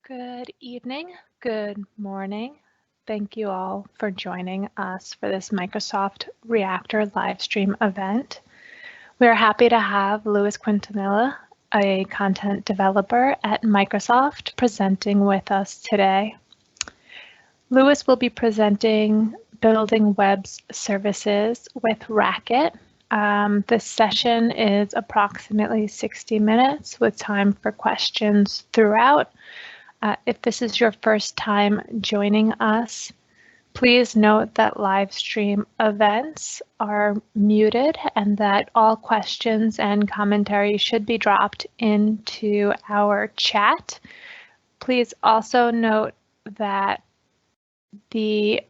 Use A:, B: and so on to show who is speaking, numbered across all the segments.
A: Good evening, good morning. Thank you all for joining us for this Microsoft Reactor live stream event. We are happy to have Louis Quintanilla, a content developer at Microsoft, presenting with us today. Louis will be presenting Building Web Services with Racket. This session is approximately 60 minutes with time for questions throughout. If this is your first time joining us, please note that live stream events are muted and that all questions and commentary should be dropped into our chat. Please also note that the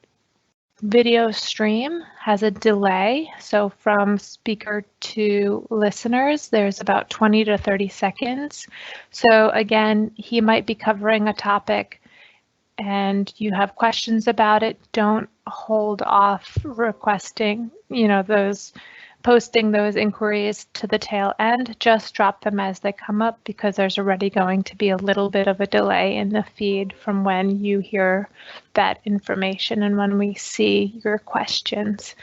A: video stream has a delay, so from speaker to listeners, there's about 20 to 30 seconds. So again, he might be covering a topic and you have questions about it. Don't hold off requesting, posting those inquiries to the tail end. Just drop them as they come up because there's already going to be a little bit of a delay in the feed from when you hear that information and when we see your questions.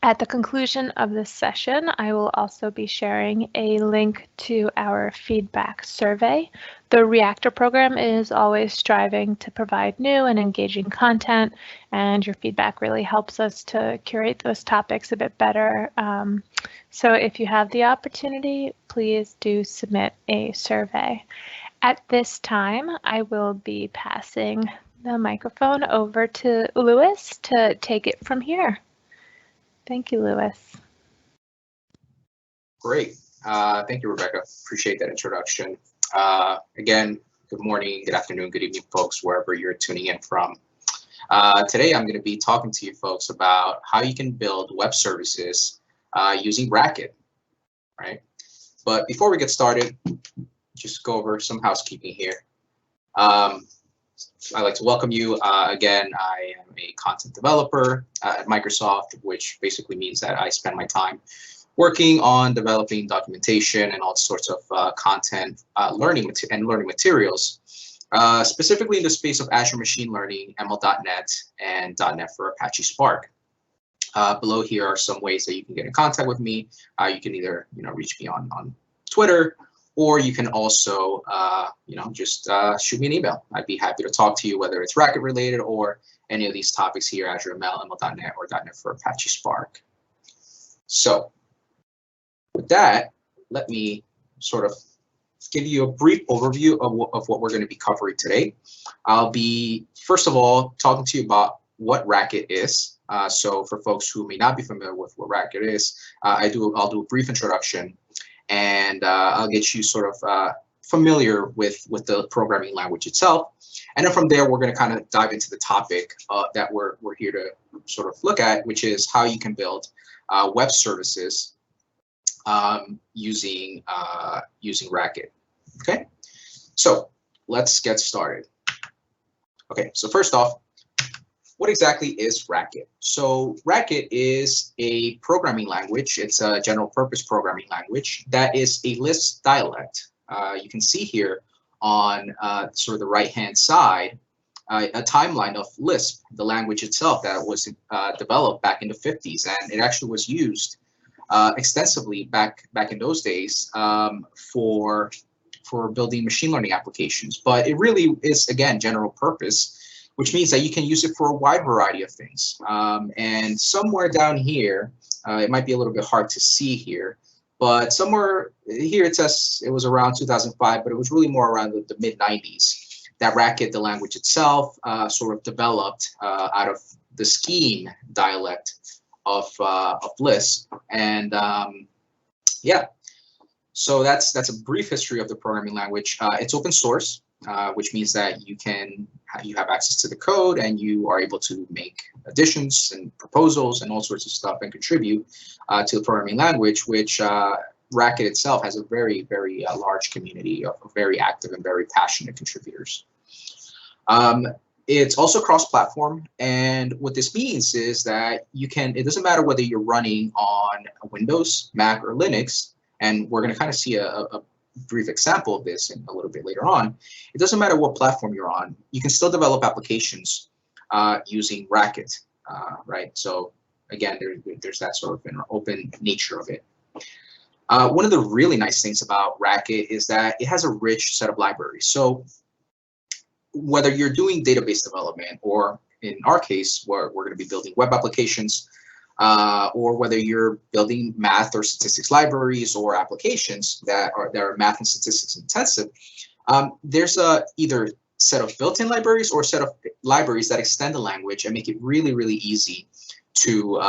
A: At the conclusion of this session, I will also be sharing a link to our feedback survey. The Reactor program is always striving to provide new and engaging content, and your feedback really helps us to curate those topics a bit better. So if you have the opportunity, please do submit a survey. At this time, I will be passing the microphone over to Louis to take it from here. Thank you, Louis.
B: Great. Thank you, Rebecca. Appreciate that introduction. Again, good morning, good afternoon, good evening, folks, wherever you're tuning in from. Today, I'm going to be talking to you folks about how you can build web services using Racket, right? But before we get started, just go over some housekeeping here. I'd like to welcome you. Again, I am a content developer at Microsoft, which basically means that I spend my time working on developing documentation and all sorts of content learning materials, specifically in the space of Azure Machine Learning, ML.NET, and .NET for Apache Spark. Below here are some ways that you can get in contact with me. You can either reach me on Twitter, or you can also, just shoot me an email. I'd be happy to talk to you, whether it's Racket related or any of these topics here, Azure ML, ML.NET, or .NET for Apache Spark. So with that, let me sort of give you a brief overview of what we're going to be covering today. I'll be, first of all, talking to you about what Racket is. So for folks who may not be familiar with what Racket is, I'll do a brief introduction. And I'll get you sort of familiar with the programming language itself. And then from there, we're going to kind of dive into the topic that we're here to sort of look at, which is how you can build web services using Racket. Okay, so let's get started. Okay, so first off, what exactly is Racket? So Racket is a programming language. It's a general purpose programming language that is a Lisp dialect. You can see here on sort of the right-hand side, a timeline of Lisp, the language itself that was developed back in the 50s. And it actually was used extensively back in those days for building machine learning applications. But it really is, again, general purpose, which means that you can use it for a wide variety of things. And somewhere down here, it might be a little bit hard to see here, but somewhere here it says it was around 2005, but it was really more around the mid-90s that Racket, the language itself, sort of developed out of the scheme dialect of Lisp. And yeah, so that's a brief history of the programming language. It's open source. Which means that you have access to the code and you are able to make additions and proposals and all sorts of stuff and contribute to the programming language, which Racket itself has a very, very large community of very active and very passionate contributors. It's also cross-platform, and what this means is that it doesn't matter whether you're running on Windows, Mac, or Linux, and we're going to kind of see a brief example of this in a little bit later on. It doesn't matter what platform you're on, you can still develop applications using Racket, right? So again, there's that sort of an open nature of it. One of the really nice things about Racket is that it has a rich set of libraries. So whether you're doing database development, or in our case, we're going to be building web applications, or whether you're building math or statistics libraries or applications that are math and statistics intensive, there's either set of built-in libraries or set of libraries that extend the language and make it really, really easy to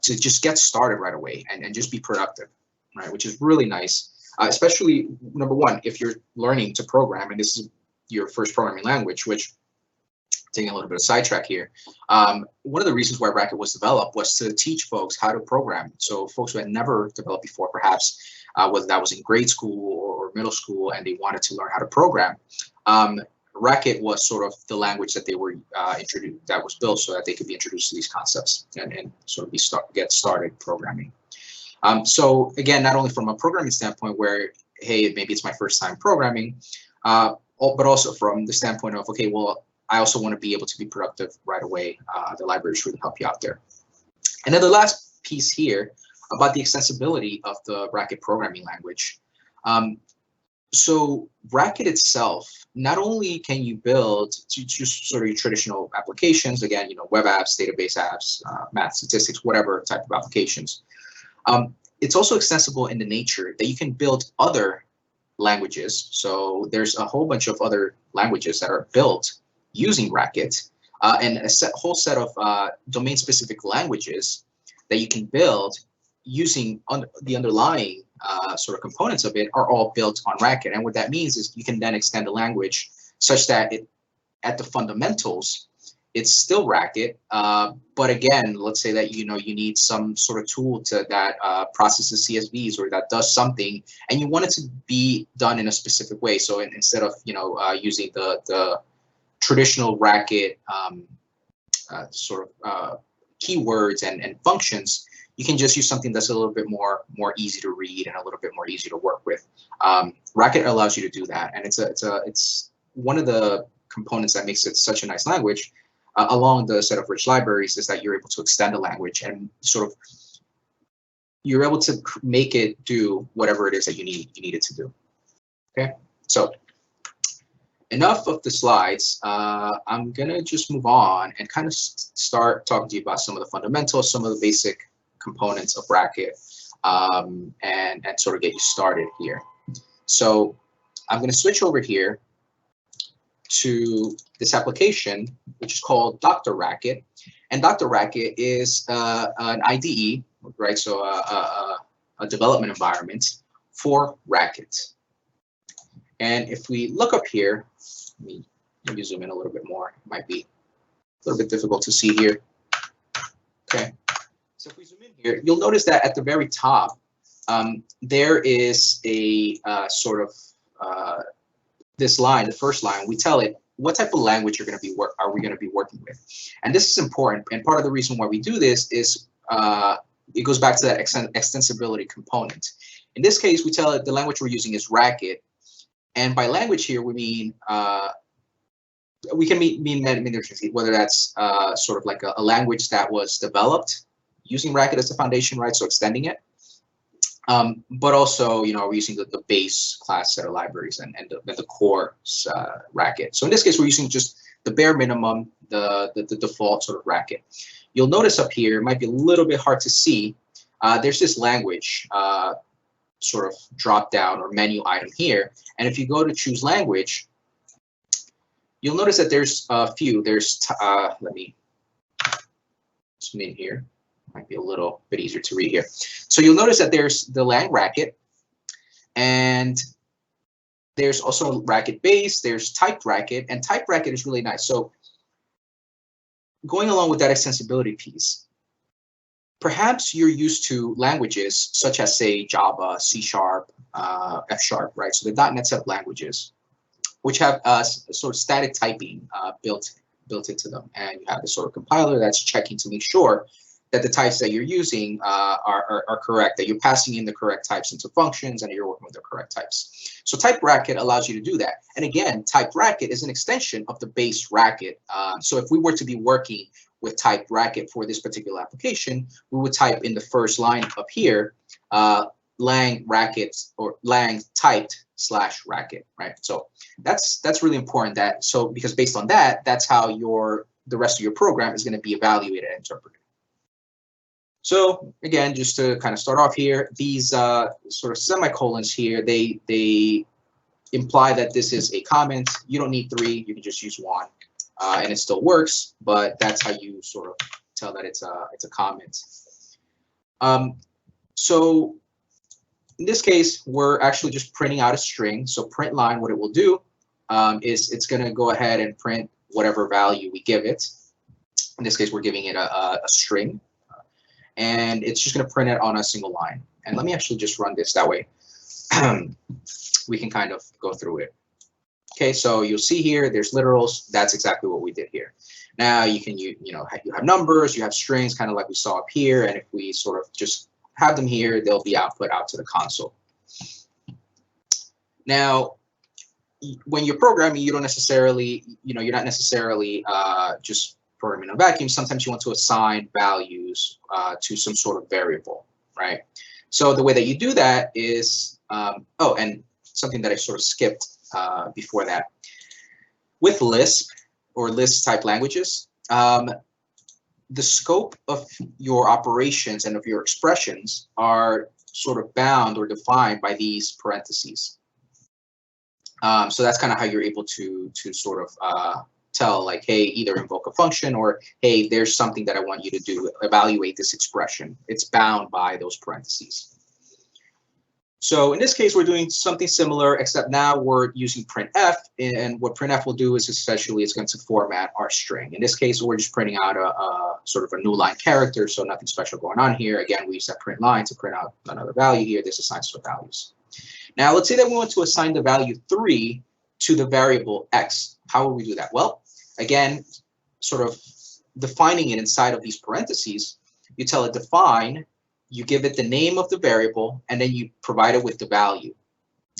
B: just get started right away and just be productive, right? Which is really nice, especially, number one, if you're learning to program and this is your first programming language, which, taking a little bit of sidetrack here, one of the reasons why Racket was developed was to teach folks how to program. So folks who had never developed before, perhaps, whether that was in grade school or middle school, and they wanted to learn how to program, Racket was sort of the language that they were introduced, that was built so that they could be introduced to these concepts and sort of get started programming. So again, not only from a programming standpoint where, hey, maybe it's my first time programming, but also from the standpoint of, okay, well, I also want to be able to be productive right away. The libraries really help you out there. And then the last piece here about the extensibility of the Racket programming language. So Racket itself, not only can you build just sort of your traditional applications, again, web apps, database apps, math, statistics, whatever type of applications. It's also extensible in the nature that you can build other languages. So there's a whole bunch of other languages that are built using Racket, and a whole set of domain-specific languages that you can build using the underlying sort of components of it are all built on Racket. And what that means is you can then extend the language such that at the fundamentals, it's still Racket, but again, let's say that you need some sort of tool that processes CSVs or that does something, and you want it to be done in a specific way. So instead of using the traditional Racket sort of keywords and functions, you can just use something that's a little bit more easy to read and a little bit more easy to work with. Racket allows you to do that, and it's one of the components that makes it such a nice language. Along the set of rich libraries is that you're able to extend the language and sort of you're able to make it do whatever it is that you need it to do. Okay, so enough of the slides. I'm gonna just move on and kind of start talking to you about some of the fundamentals, some of the basic components of Racket, and sort of get you started here. So I'm gonna switch over here to this application, which is called Dr. Racket. And Dr. Racket is an IDE, right? So a development environment for Racket. And if we look up here, let me maybe zoom in a little bit more. It might be a little bit difficult to see here. Okay. So if we zoom in here, you'll notice that at the very top, there is a sort of this line, the first line, we tell it what type of language are we going to be working with. And this is important. And part of the reason why we do this is it goes back to that extensibility component. In this case, we tell it the language we're using is Racket. And by language here, we mean we can mean many different things, whether that's sort of like a language that was developed using Racket as the foundation, right? So extending it. But also, we're using the base class set of libraries and the core Racket. So in this case, we're using just the bare minimum, the default sort of Racket. You'll notice up here, it might be a little bit hard to see. There's this language sort of drop down or menu item here. And if you go to choose language, you'll notice that there's a few. Let me zoom in here. Might be a little bit easier to read here. So you'll notice that there's the lang Racket, and there's also Racket base, there's typed Racket, and typed Racket is really nice. So going along with that extensibility piece, perhaps you're used to languages such as, say, Java, C#, F#, right? So the .NET set of languages, which have sort of static typing built into them. And you have this sort of compiler that's checking to make sure that the types that you're using are correct, that you're passing in the correct types into functions and you're working with the correct types. So type Racket allows you to do that. And again, type Racket is an extension of the base Racket. So if we were to be working with type Racket for this particular application, we would type in the first line up here, lang Racket or lang typed / Racket, right? So that's really important. Because based on that, that's how the rest of your program is going to be evaluated and interpreted. So again, just to kind of start off here, these sort of semicolons here, they imply that this is a comment. You don't need 3, you can just use 1, and it still works, but that's how you sort of tell that it's a comment. So in this case, we're actually just printing out a string. So print line, what it will do is it's going to go ahead and print whatever value we give it. In this case, we're giving it a string, and it's just going to print it on a single line. And let me actually just run this that way. We can kind of go through it. Okay, so you'll see here, there's literals. That's exactly what we did here. Now you have numbers, you have strings, kind of like we saw up here. And if we sort of just have them here, they'll be output out to the console. Now, when you're programming, you don't necessarily, you're not necessarily just programming in a vacuum. Sometimes you want to assign values to some sort of variable, right? So the way that you do that is, oh, and something that I sort of skipped before that. With Lisp or Lisp type languages, the scope of your operations and of your expressions are sort of bound or defined by these parentheses. So that's kind of how you're able to sort of tell, like, hey, either invoke a function or, hey, there's something that I want you to do, evaluate this expression. It's bound by those parentheses. So in this case, we're doing something similar, except now we're using Printf, and what Printf will do is essentially it's going to format our string. In this case, we're just printing out a sort of a new line character, so nothing special going on here. Again, we use that print line to print out another value here. This assigns to values. Now, let's say that we want to assign the value 3 to the variable x. How will we do that? Well, again, sort of defining it inside of these parentheses, you tell it define, you give it the name of the variable, and then you provide it with the value,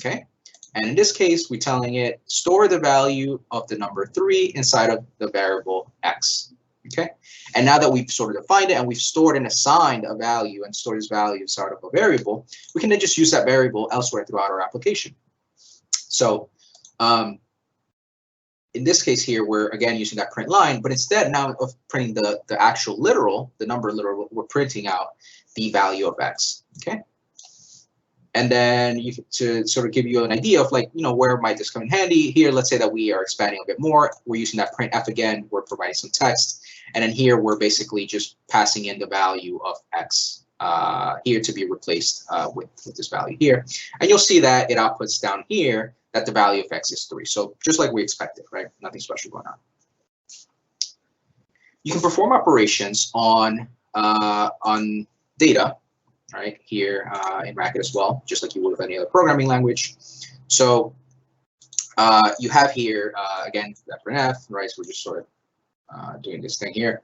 B: okay? And in this case, we're telling it store the value of the number 3 inside of the variable x, okay? And now that we've sort of defined it and we've stored and assigned a value and stored this value inside of a variable, we can then just use that variable elsewhere throughout our application. So in this case here, we're again using that print line, but instead now of printing the actual literal, the number literal, we're printing out the value of x, okay? And then to sort of give you an idea of, like, where might this come in handy here, let's say that we are expanding a bit more. We're using that printf again, we're providing some text. And then here we're basically just passing in the value of x here to be replaced with this value here. And you'll see that it outputs down here that the value of x is 3. So just like we expected, right? Nothing special going on. You can perform operations on data, right, here in Racket as well, just like you would with any other programming language. So you have here, again, that printf, right, so we're just sort of doing this thing here.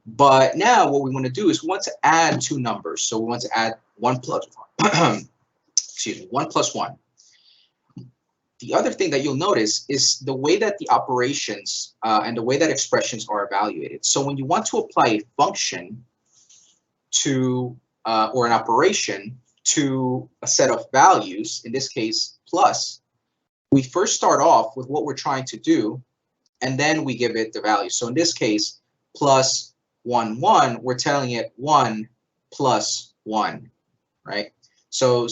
B: But now what we want to do is we want to add 2 numbers. So we want to add 1 plus 1. Excuse me, 1 plus 1. The other thing that you'll notice is the way that the operations and the way that expressions are evaluated. So when you want to apply a function to or an operation to a set of values, in this case plus, we first start off with what we're trying to do, and then we give it the value. So in this case, plus 1, 1, we're telling it 1 plus 1, right? So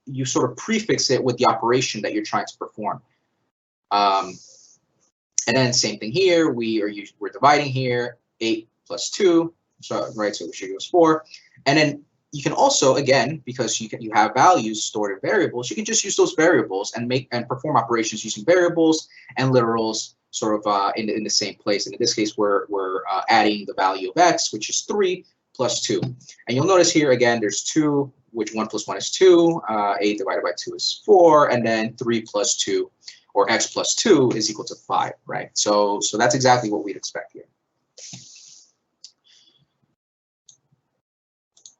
B: you sort of prefix it with the operation that you're trying to perform. And then same thing here, we're dividing here, 8 plus 2. So, right, so we should use 4. And then you can also, again, because you have values stored in variables, you can just use those variables and perform operations using variables and literals sort of in the same place. And in this case, we're adding the value of x, which is 3 plus 2. And you'll notice here again, there's 2, which 1 plus 1 is 2, 8 divided by 2 is 4, and then 3 plus 2, or x plus 2 is equal to 5, right? So that's exactly what we'd expect here.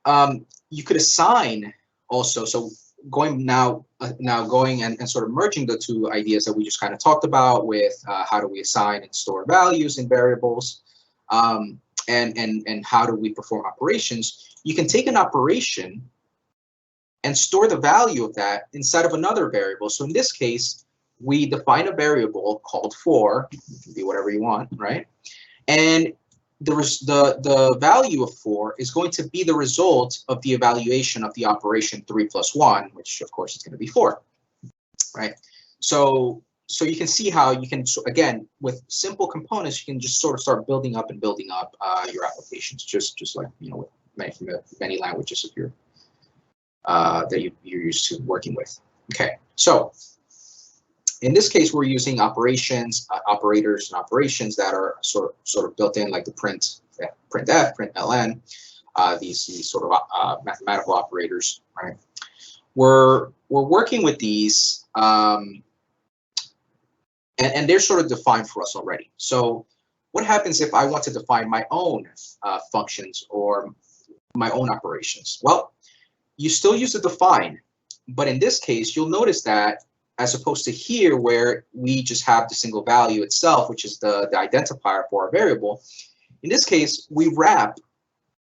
B: you could assign also. So going now going and sort of merging the two ideas that we just kind of talked about with how do we assign and store values in variables, and how do we perform operations. You can take an operation and store the value of that inside of another variable. So in this case, we define a variable called for. It can be whatever you want, right? And the value of 4 is going to be the result of the evaluation of the operation 3 plus 1, which of course is going to be 4, right? So you can see how you can, again, with simple components, you can just sort of start building up your applications, just like, you know, with many languages if you're that you're used to working with. Okay, so in this case, we're using operations, operators, and operations that are sort of built in, like the printf, println, these sort of mathematical operators, right? We're working with these, and they're sort of defined for us already. So what happens if I want to define my own functions or my own operations? Well, you still use the define, but in this case, you'll notice that as opposed to here where we just have the single value itself, which is the identifier for our variable, in this case, we wrap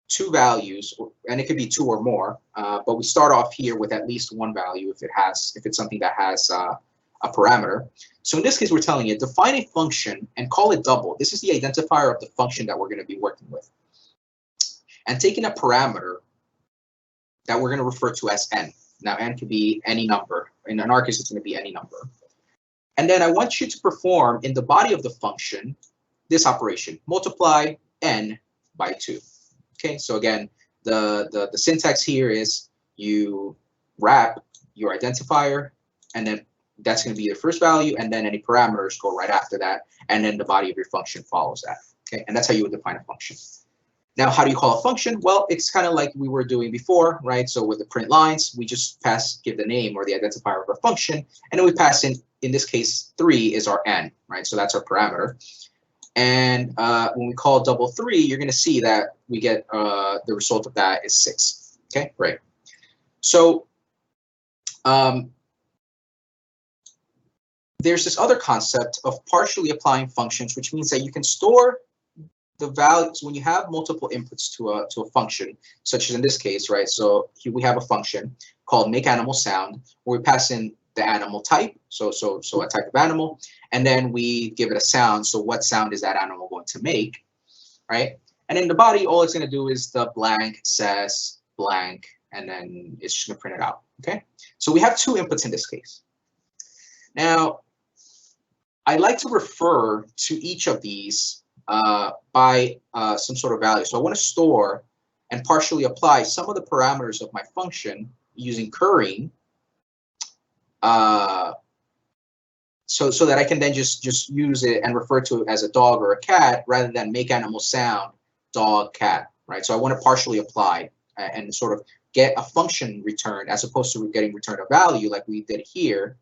B: two values, and it could be 2 or more, but we start off here with at least one value if it's something that has a parameter. So in this case, we're telling it, define a function and call it double. This is the identifier of the function that we're going to be working with. And taking a parameter that we're going to refer to as n. Now, n could be any number. In our case, it's going to be any number. And then I want you to perform in the body of the function this operation, multiply n by 2. Okay, so again, the syntax here is you wrap your identifier, and then that's going to be your first value, and then any parameters go right after that, and then the body of your function follows that. Okay, and that's how you would define a function. Now, how do you call a function? Well, it's kind of like we were doing before, right? So with the print lines, we just give the name or the identifier of our function, and then we pass in this case, 3 is our n, right? So that's our parameter. And when we call double 3, you're going to see that we get the result of that is 6. Okay, great. So there's this other concept of partially applying functions, which means that you can store the values when you have multiple inputs to a function, such as in this case, right? So here we have a function called make animal sound, where we pass in the animal type, so a type of animal, and then we give it a sound. So what sound is that animal going to make, right? And in the body, all it's going to do is the blank says blank, and then it's just going to print it out. Okay, so we have 2 inputs in this case. Now, I like to refer to each of these by some sort of value. So I want to store and partially apply some of the parameters of my function using currying, so that I can then just use it and refer to it as a dog or a cat rather than make animal sound dog, cat, right? So I want to partially apply and sort of get a function returned as opposed to getting returned a value like we did here,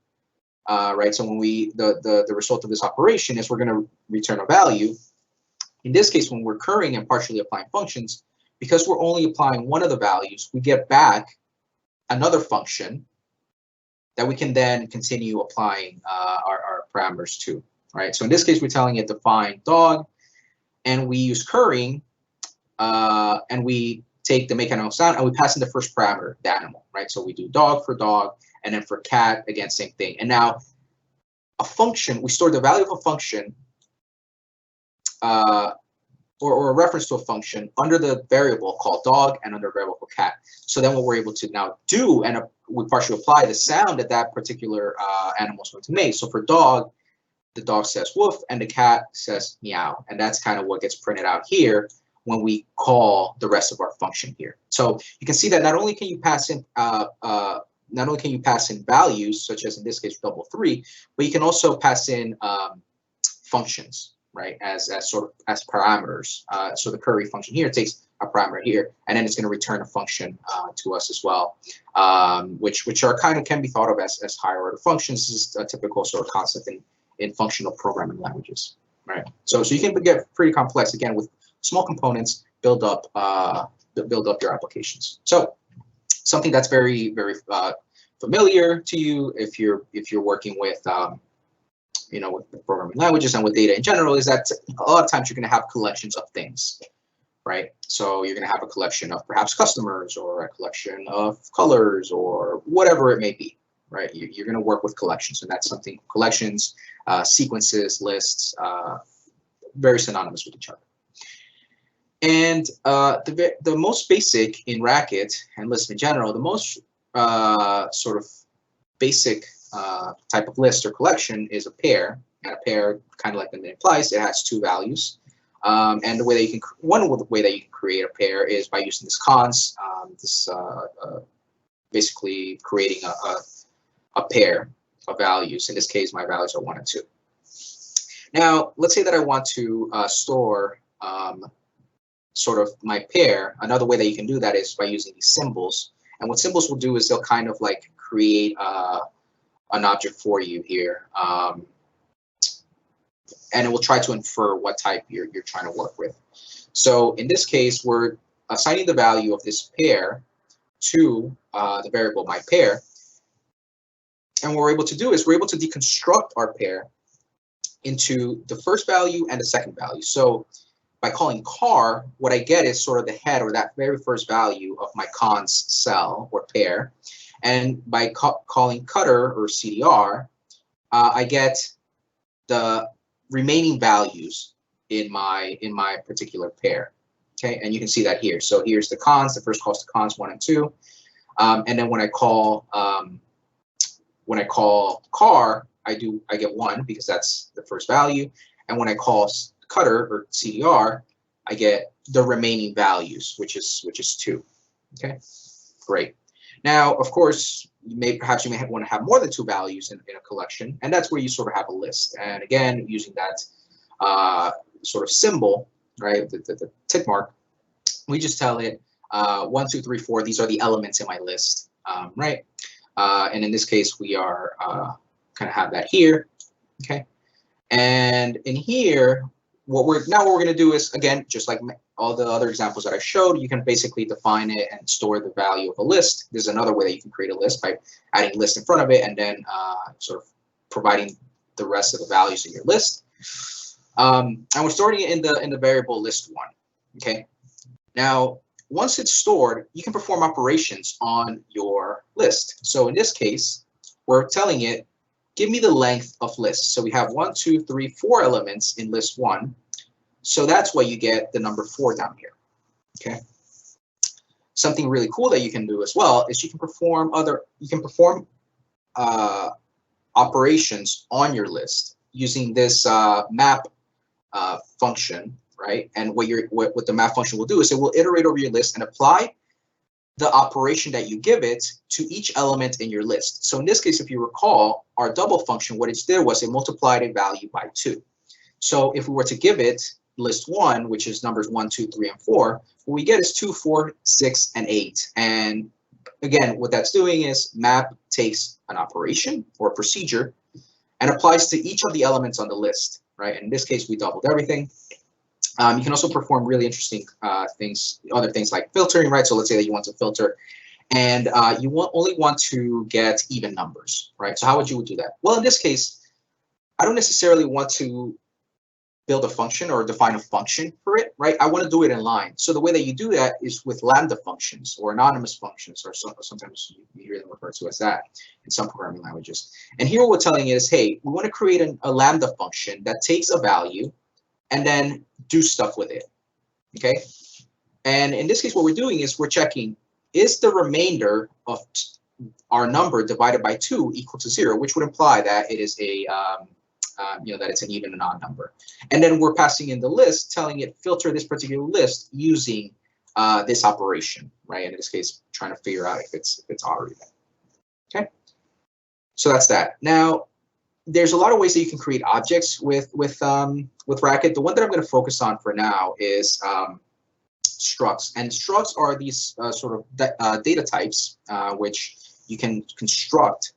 B: right? So when the result of this operation is we're going to return a value. In this case, when we're currying and partially applying functions, because we're only applying one of the values, we get back another function that we can then continue applying our parameters to, right? So in this case, we're telling it define dog, and we use currying, and we take the make animal sound, and we pass in the first parameter, the animal, right? So we do dog for dog, and then for cat, again, same thing. And now a function, we store the value of a function or a reference to a function under the variable called dog and under a variable called cat. So then what we're able to now do, and we partially apply the sound that that particular animal is going to make. So for dog, the dog says woof and the cat says meow. And that's kind of what gets printed out here when we call the rest of our function here. So you can see that not only can you pass in values, such as in this case double 3, but you can also pass in functions, right, as parameters. So the curry function here takes a parameter here, and then it's going to return a function to us as well, which are can be thought of as higher order functions. This is a typical sort of concept in functional programming languages, right? So you can get pretty complex again with small components, build up build up your applications. So something that's very, very familiar to you if you're working with with programming languages and with data in general is that a lot of times you're going to have collections of things, right? So you're going to have a collection of perhaps customers or a collection of colors or whatever it may be, right? You're going to work with collections, and that's something collections, sequences, lists, very synonymous with each other. And the most basic in Racket and Lisp in general, the most sort of basic type of list or collection is a pair. And a pair, kind of like the name implies, it has two values. And the way that you can, one way that you can create a pair is by using this cons, basically creating a pair of values. In this case, my values are 1 and 2. Now, let's say that I want to store sort of my pair. Another way that you can do that is by using these symbols. And what symbols will do is they'll kind of like create an object for you here. And it will try to infer what type you're trying to work with. So in this case, we're assigning the value of this pair to the variable my pair. And what we're able to do is we're able to deconstruct our pair into the first value and the second value. So by calling car, what I get is sort of the head or that very first value of my cons cell or pair. And by calling cutter or CDR, I get the remaining values in my particular pair. Okay, and you can see that here. So here's the cons. The first calls to cons 1 and 2, and then when I call car, I get 1 because that's the first value, and when I call cutter or CDR, I get the remaining values, which is 2. Okay, great. Now, of course, perhaps you may want to have more than 2 values in a collection, and that's where you sort of have a list. And again, using that sort of symbol, right, the tick mark, we just tell it 1, 2, 3, 4. These are the elements in my list, right? And in this case, we are kind of have that here, okay? And in here, what we're going to do is, again, just like all the other examples that I showed, you can basically define it and store the value of a list. There's another way that you can create a list by adding list in front of it and then sort of providing the rest of the values in your list. And we're storing it in the variable list1. Okay. Now, once it's stored, you can perform operations on your list. So in this case, we're telling it, give me the length of lists. So we have 1, 2, 3, 4 elements in list 1. So that's why you get the number 4 down here. Okay. Something really cool that you can do as well is you can perform operations on your list using this map function, right? And what the map function will do is it will iterate over your list and apply the operation that you give it to each element in your list. So in this case, if you recall, our double function, what it did was it multiplied a value by 2. So if we were to give it list 1, which is numbers 1, 2, 3, and 4, what we get is 2, 4, 6, and 8. And again, what that's doing is map takes an operation or a procedure and applies to each of the elements on the list, right? And in this case, we doubled everything. You can also perform really interesting other things like filtering, right? So let's say that you want to filter and you only want to get even numbers, right? So how would you do that? Well, in this case, I don't necessarily want to build a function or define a function for it, right? I want to do it in line. So the way that you do that is with Lambda functions or anonymous functions, or sometimes you hear them referred to as that in some programming languages. And here what we're telling is, hey, we want to create a Lambda function that takes a value and then do stuff with it, okay? And in this case, what we're doing is we're checking, is the remainder of our number divided by 2 equal to 0, which would imply that it is a, that it's an even and odd number. And then we're passing in the list, telling it filter this particular list using this operation, right? And in this case, trying to figure out if it's odd or even. Okay, so that's that. Now, there's a lot of ways that you can create objects with Racket. The one that I'm going to focus on for now is structs. And structs are these sort of data types which you can construct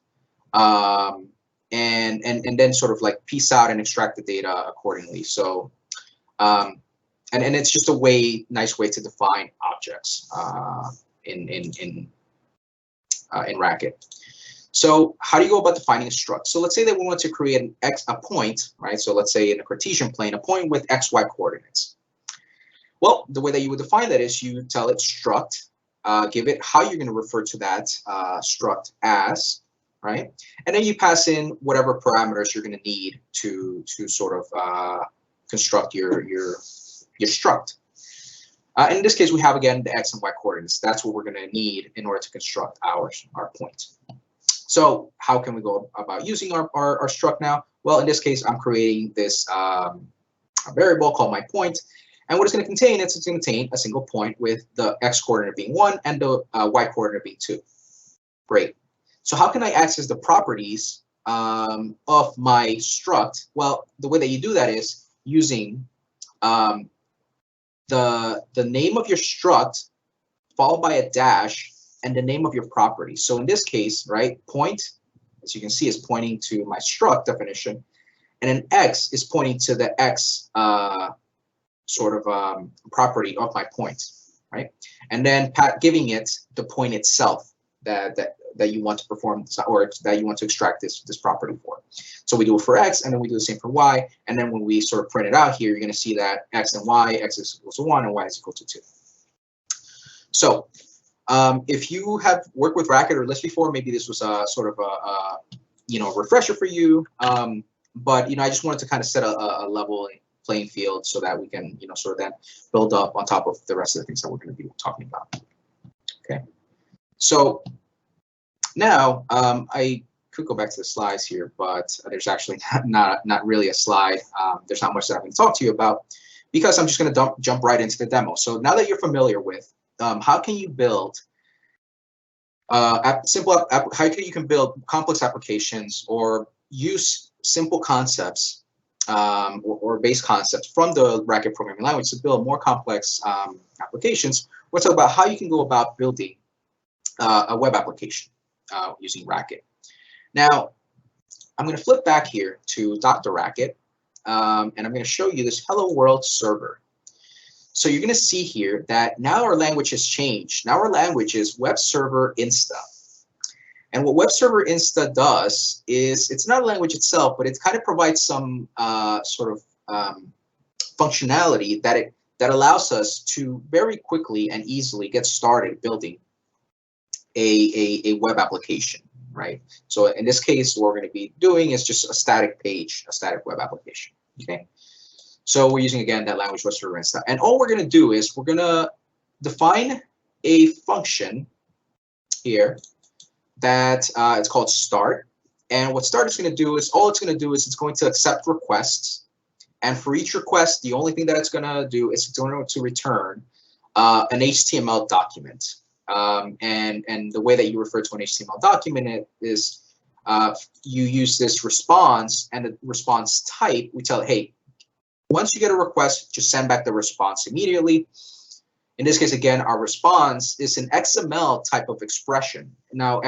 B: and then sort of like piece out and extract the data accordingly. So and it's just a nice way to define objects in Racket. So how do you go about defining a struct? So let's say that we want to create a point, right? So let's say in a Cartesian plane, a point with XY coordinates. Well, the way that you would define that is you tell it struct, give it how you're going to refer to that struct as, right? And then you pass in whatever parameters you're going to need to sort of construct your struct. In this case, we have, again, the X and Y coordinates. That's what we're going to need in order to construct our point. So how can we go about using our struct now? Well, in this case, I'm creating this a variable called my point. And what it's going to contain is it's going to contain a single point with the X coordinate being 1 and the Y coordinate being 2. Great. So how can I access the properties of my struct? Well, the way that you do that is using the name of your struct followed by a dash and the name of your property. So in this case, right, point, as you can see, is pointing to my struct definition, and an X is pointing to the X property of my point, right? And then giving it the point itself that you want to perform or that you want to extract this property for. So we do it for X, and then we do the same for Y, and then when we sort of print it out here, you're going to see that X and Y, X is equal to 1 and Y is equal to 2. So if you have worked with Racket or Lisp before, maybe this was a sort of a refresher for you. But I just wanted to kind of set a level playing field so that we can sort of then build up on top of the rest of the things that we're going to be talking about. Okay. So now I could go back to the slides here, but there's actually not really a slide. There's not much that I'm going to talk to you about because I'm just going to jump right into the demo. So now that you're familiar with how can you build how you can build complex applications or use simple concepts or base concepts from the Racket programming language to build more complex applications, we'll talk about how you can go about building a web application using Racket. Now, I'm going to flip back here to Dr. Racket, and I'm going to show you this Hello World server. So you're going to see here that now our language has changed. Now our language is Web Server Insta. And what Web Server Insta does is, it's not a language itself, but it kind of provides some functionality that allows us to very quickly and easily get started building a web application, right? So in this case, what we're going to be doing is just a static page, a static web application, okay? So we're using, again, that language Web Server Insta. And all we're going to do is we're going to define a function here that it's called start. And what start is going to do is, all it's going to do is it's going to accept requests. And for each request, the only thing that it's going to do is it's going to return an HTML document. And the way that you refer to an HTML document is you use this response, and the response type, we tell it, hey, once you get a request, just send back the response immediately. In this case, again, our response is an XML type of expression. Now,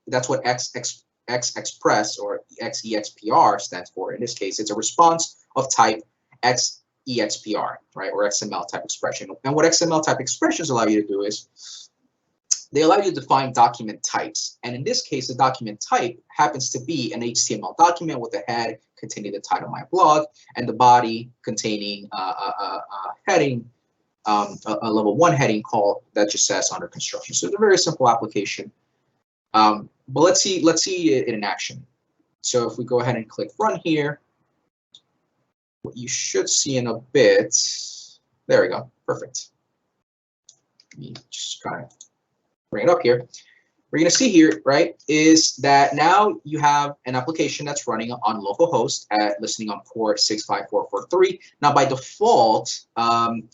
B: that's what XExpress or XEXPR stands for. In this case, it's a response of type XEXPR, right, or XML type expression. And what XML type expressions allow you to do is they allow you to define document types. And in this case, the document type happens to be an HTML document with a head containing the title of my blog and the body containing a heading, a level 1 heading called that just says under construction. So it's a very simple application. But let's see it in action. So if we go ahead and click run here, what you should see in a bit, there we go, perfect. Let me just kind of bring it up here. We're going to see here, right, is that now you have an application that's running on localhost at listening on port 65443. Now, by default,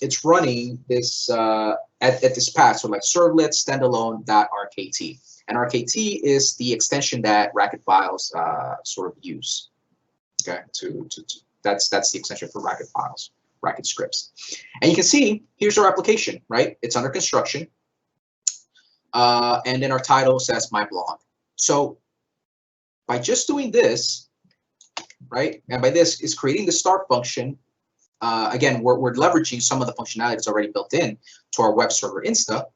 B: it's running this at this path, so like servlet standalone.rkt. And rkt is the extension that Racket files sort of use. Okay, that's the extension for Racket files, Racket scripts. And you can see here's our application, right? It's under construction. And then our title says my blog. So by just doing this, right, and by this is creating the start function again, we're leveraging some of the functionality that's already built in to our web server Insta.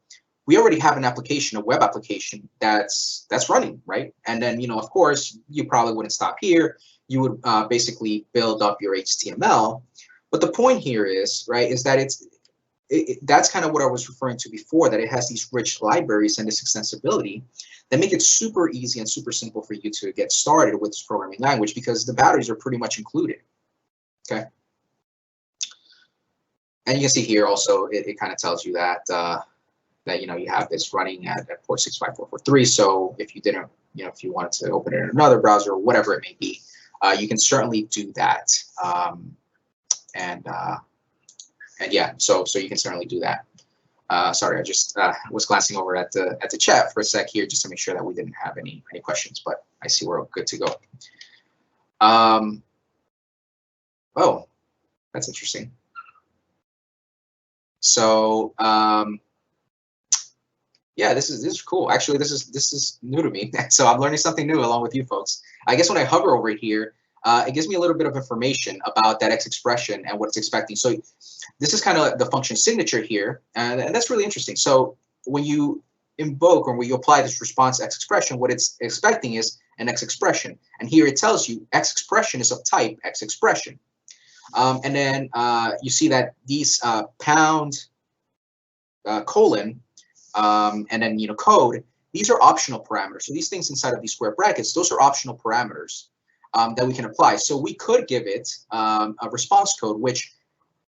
B: We already have an application, a web application that's running, right? And then, of course, you probably wouldn't stop here. You would basically build up your HTML. But the point here is, right, is that that's kind of what I was referring to before, that it has these rich libraries and this extensibility that make it super easy and super simple for you to get started with this programming language, because the batteries are pretty much included. Okay. And you can see here also, it kind of tells you that that you have this running at port 65443. So if you didn't, if you wanted to open it in another browser or whatever it may be, you can certainly do that. And yeah, so you can certainly do that. Sorry, I just was glancing over at the chat for a sec here just to make sure that we didn't have any questions, but I see we're good to go. Oh, that's interesting. So yeah, this is cool. Actually, this is new to me, so I'm learning something new along with you folks. I guess when I hover over here, it gives me a little bit of information about that X expression and what it's expecting. So this is kind of the function signature here, and that's really interesting. So when you invoke or when you apply this response X expression, what it's expecting is an X expression. And here it tells you X expression is of type X expression. And then you see that these pound colon and then code, these are optional parameters. So these things inside of these square brackets, those are optional parameters that we can apply. So we could give it a response code, which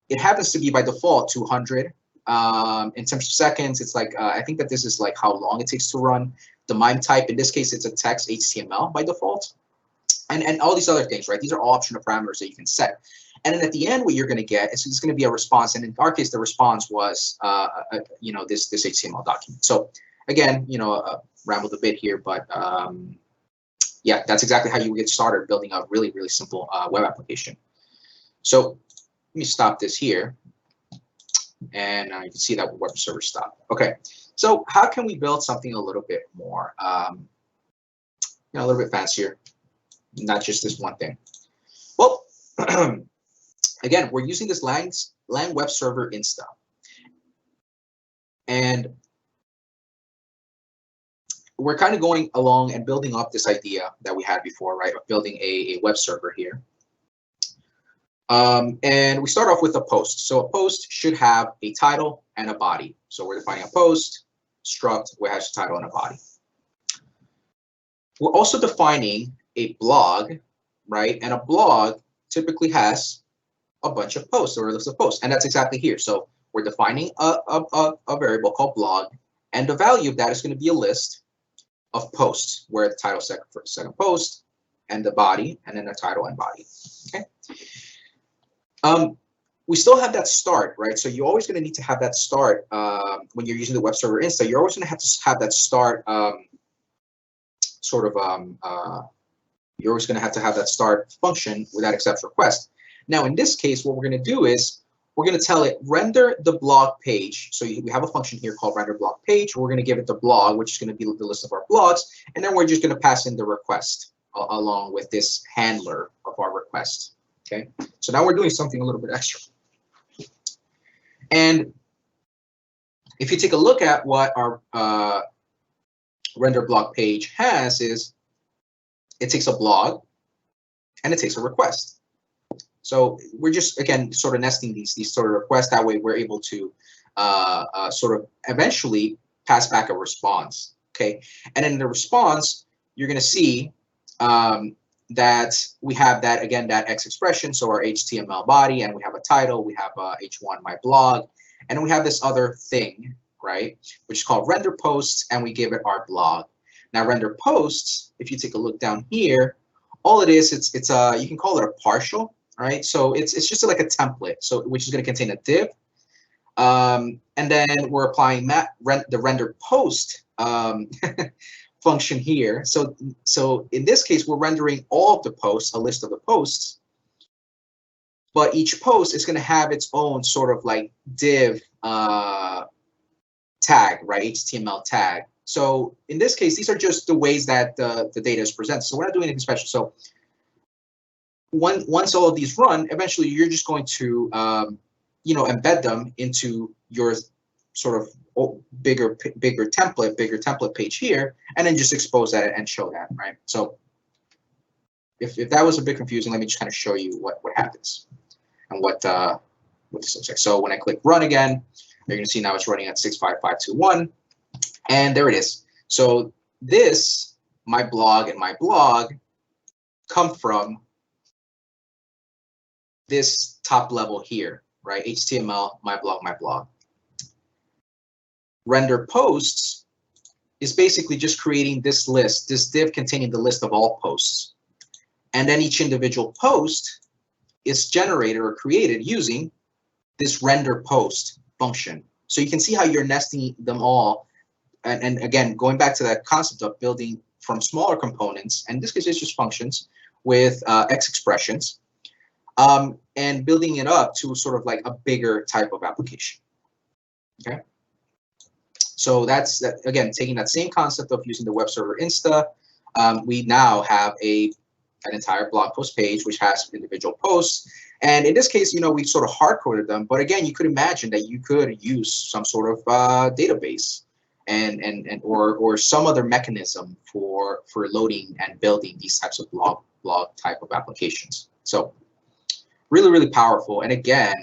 B: it happens to be by default 200. In terms of seconds, it's like I think that this is like how long it takes to run. The MIME type, in this case, it's a text HTML by default, and all these other things, right? These are all optional parameters that you can set. And then at the end, what you're going to get is it's going to be a response. And in our case, the response was, this HTML document. So again, rambled a bit here, but yeah, that's exactly how you get started building a really, really simple web application. So let me stop this here. And you can see that web server stopped. Okay, so how can we build something a little bit more, a little bit fancier, not just this one thing? Well, again, we're using this Lang web server Insta. And we're kind of going along and building up this idea that we had before, right, of building a web server here. And we start off with a post. So a post should have a title and a body. So we're defining a post, struct, which has a title and a body. We're also defining a blog, right? And a blog typically has a bunch of posts or a list of posts, and that's exactly here. So we're defining a variable called blog, and the value of that is going to be a list of posts, where the title second post, and the body, and then the title and body. Okay. We still have that start, right? So you're always going to need to have that start when you're using the web server Insta. You're always going to have that start you're always going to have that start function with that accepts request. Now, in this case, what we're going to do is we're going to tell it render the blog page. So we have a function here called render blog page. We're going to give it the blog, which is going to be the list of our blogs, and then we're just going to pass in the request along with this handler of our request. Okay, so now we're doing something a little bit extra. And if you take a look at what our render blog page has, is it takes a blog and it takes a request. So we're just, again, sort of nesting these sort of requests. That way we're able to sort of eventually pass back a response. Okay, and in the response, you're going to see that we have that, again, that X expression, so our HTML body, and we have a title, we have h1 my blog, and then we have this other thing, right, which is called render posts, and we give it our blog. Now, render posts, if you take a look down here, all it is, it's you can call it a partial, right? So it's just like a template, so which is going to contain a div, and then we're applying the render post function here. So in this case, we're rendering all of the posts, a list of the posts, but each post is going to have its own sort of like div tag, right? HTML tag. So in this case, these are just the ways that the data is presented. So we're not doing anything special. So once all of these run, eventually you're just going to embed them into your sort of bigger template page here, and then just expose that and show that, right? So if that was a bit confusing, let me just kind of show you what happens and what this looks like. So when I click run again, you're going to see now it's running at 65521, and there it is. So this, my blog and my blog, come from this top level here, right? HTML, my blog. Render posts is basically just creating this list, this div containing the list of all posts. And then each individual post is generated or created using this render post function. So you can see how you're nesting them all. And again, going back to that concept of building from smaller components, and in this case, it's just functions with X expressions, and building it up to sort of like a bigger type of application. Okay. So that's that, again, taking that same concept of using the web server Insta, we now have an entire blog post page which has individual posts. And in this case, we sort of hard-coded them. But again, you could imagine that you could use some sort of database or some other mechanism for loading and building these types of blog type of applications. So really, really powerful. And again,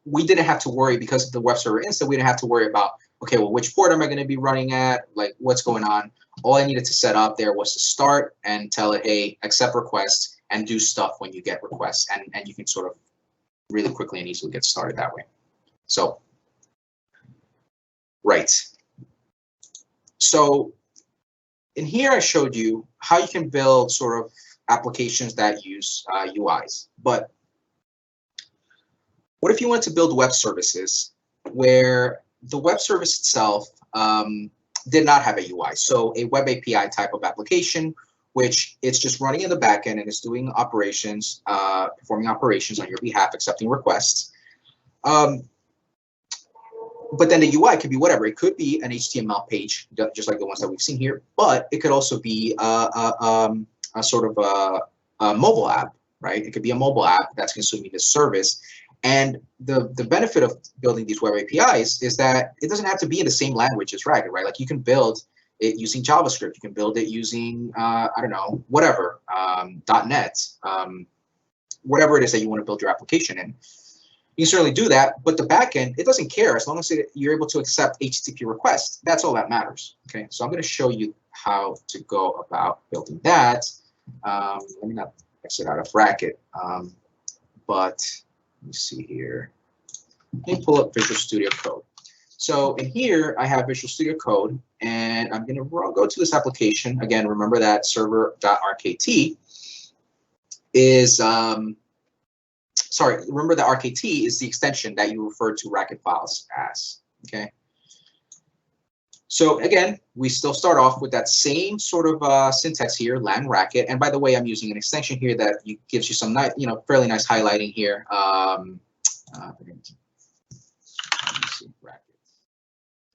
B: we didn't have to worry, because of the web server Insta, we didn't have to worry about, okay, well, which port am I going to be running at? Like, what's going on? All I needed to set up there was to start and tell it, hey, accept requests and do stuff when you get requests. And you can sort of really quickly and easily get started that way. So, right. So in here, I showed you how you can build sort of applications that use UIs. But what if you want to build web services where the web service itself did not have a UI? So a web API type of application, which it's just running in the backend and it's doing operations, performing operations on your behalf, accepting requests. But then the UI could be whatever. It could be an HTML page, just like the ones that we've seen here, but it could also be a sort of a mobile app, right? It could be a mobile app that's consuming this service. And the benefit of building these web APIs is that it doesn't have to be in the same language as Racket, right? Like you can build it using JavaScript, you can build it using, I don't know, whatever, .NET, whatever it is that you want to build your application in. You can certainly do that, but the backend, it doesn't care as long as you're able to accept HTTP requests. That's all that matters. Okay, so I'm going to show you how to go about building that. Let me not exit out of Racket, but let me see here. Let me pull up Visual Studio Code. So in here, I have Visual Studio Code, and I'm going to go to this application. Again, remember that server.rkt is, sorry, remember that RKT is the extension that you refer to Racket files as, okay? So again, we still start off with that same sort of syntax here, land Racket. And by the way, I'm using an extension here that gives you some nice, fairly nice highlighting here.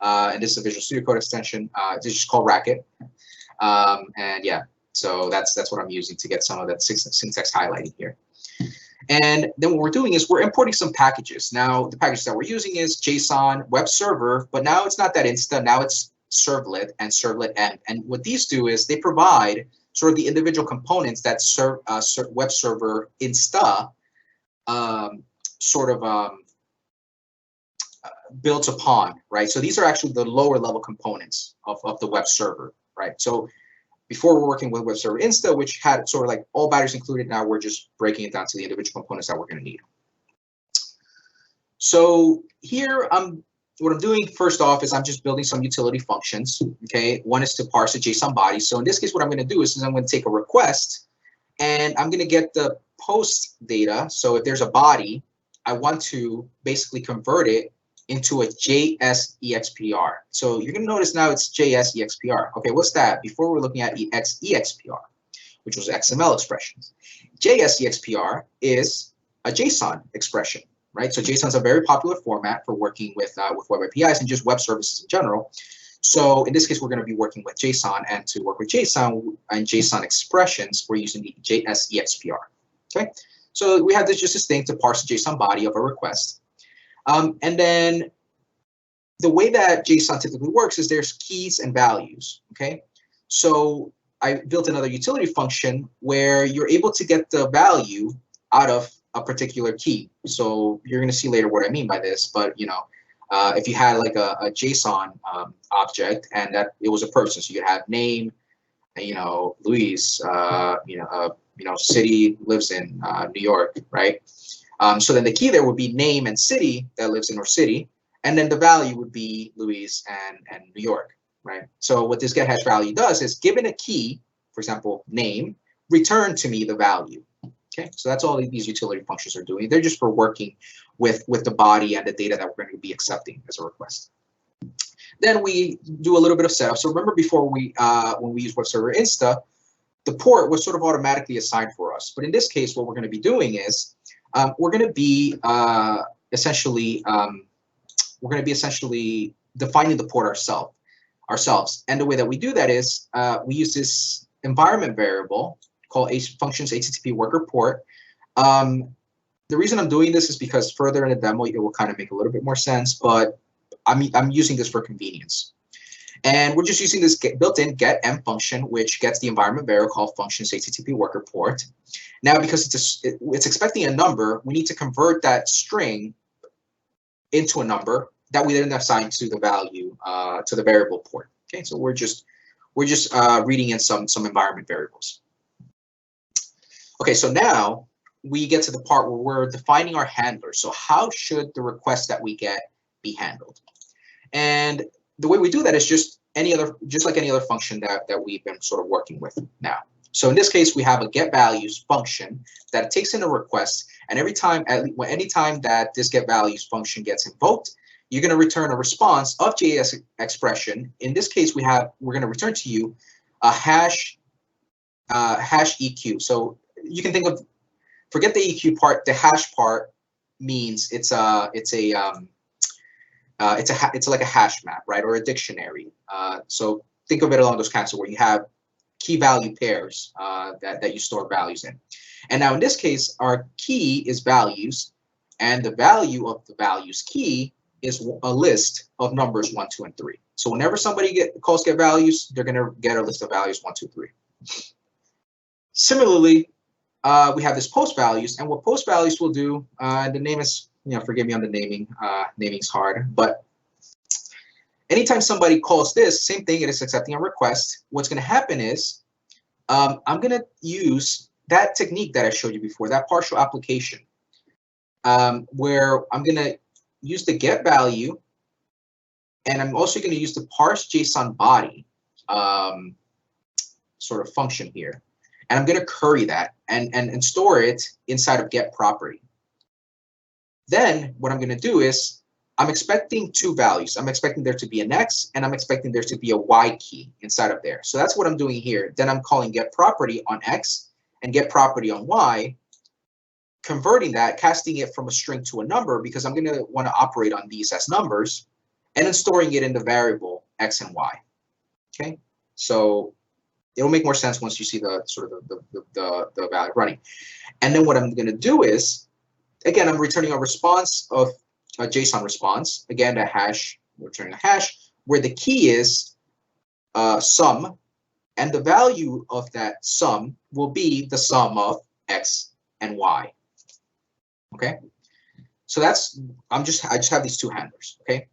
B: And this is a Visual Studio Code extension. It's just called Racket. And yeah, so that's what I'm using to get some of that syntax highlighting here. And then what we're doing is we're importing some packages. Now, the package that we're using is JSON web server, but now it's not that Insta. Now it's servlet and servlet end. And what these do is they provide sort of the individual components that web server Insta builds upon, right? So these are actually the lower level components of the web server, right? So before we're working with web server Insta, which had sort of like all batteries included, now we're just breaking it down to the individual components that we're going to need. So here, what I'm doing first off is I'm just building some utility functions. Okay, one is to parse a JSON body. So in this case, what I'm going to do is I'm going to take a request, and I'm going to get the post data. So if there's a body, I want to basically convert it into a JS-EXPR. So you're going to notice now it's JS-EXPR. Okay, what's that? Before we're looking at EXPR, which was XML expressions. JS-EXPR is a JSON expression, right? So JSON is a very popular format for working with web APIs and just web services in general. So in this case, we're going to be working with JSON, and to work with JSON and JSON expressions, we're using the JSEXPR. Okay, so we have just this thing to parse the JSON body of a request, and then the way that JSON typically works is there's keys and values. Okay, so I built another utility function where you're able to get the value out of a particular key. So you're going to see later what I mean by this, but if you had like a JSON object and that it was a person, so you have name, Luis, city, lives in New York, right? So then the key there would be name and city that lives in our city, and then the value would be Luis and New York, right? So what this get hash value does is, given a key, for example, name, return to me the value. Okay, so that's all these utility functions are doing. They're just for working with the body and the data that we're going to be accepting as a request. Then we do a little bit of setup. So remember before when we use Web Server Insta, the port was sort of automatically assigned for us. But in this case, what we're going to be doing is we're going to be essentially defining the port ourselves. And the way that we do that is we use this environment variable called functions HTTP worker port. The reason I'm doing this is because further in the demo, it will kind of make a little bit more sense, but I'm using this for convenience. And we're just using this built-in getM function, which gets the environment variable called functions HTTP worker port. Now, because it's expecting a number, we need to convert that string into a number that we then assign to the value, to the variable port. Okay, so we're just reading in some environment variables. Okay, so now we get to the part where we're defining our handler. So how should the request that we get be handled? And the way we do that is just like any other function that we've been sort of working with now. So in this case, we have a getValues function that takes in a request, and anytime that this getValues function gets invoked, you're going to return a response of JS expression. In this case, we're going to return to you a hash EQ. So you can think of, forget the EQ part. The hash part means it's like a hash map, right, or a dictionary. So think of it along those kinds of where you have key value pairs that you store values in. And now in this case, our key is values, and the value of the values key is a list of numbers 1, 2, and 3. So whenever somebody calls getValues, they're going to get a list of values 1, 2, 3. Similarly, we have this postValues, and what postValues will do, the name is, forgive me on the naming. Naming's hard, but anytime somebody calls this, same thing, it is accepting a request. What's going to happen is I'm going to use that technique that I showed you before, that partial application, where I'm going to use the getValue, and I'm also going to use the parse JSON body sort of function here. And I'm going to query that and store it inside of getProperty. Then what I'm going to do is I'm expecting two values. I'm expecting there to be an X, and I'm expecting there to be a Y key inside of there. So that's what I'm doing here. Then I'm calling getProperty on X and getProperty on Y, converting that, casting it from a string to a number, because I'm going to want to operate on these as numbers, and then storing it in the variable X and Y. Okay, so it'll make more sense once you see the sort of the value running. And then what I'm going to do is, again, I'm returning a response of a JSON response. Again, a hash, we're returning a hash where the key is sum, and the value of that sum will be the sum of X and Y. Okay, so that's I just have these two handlers. Okay,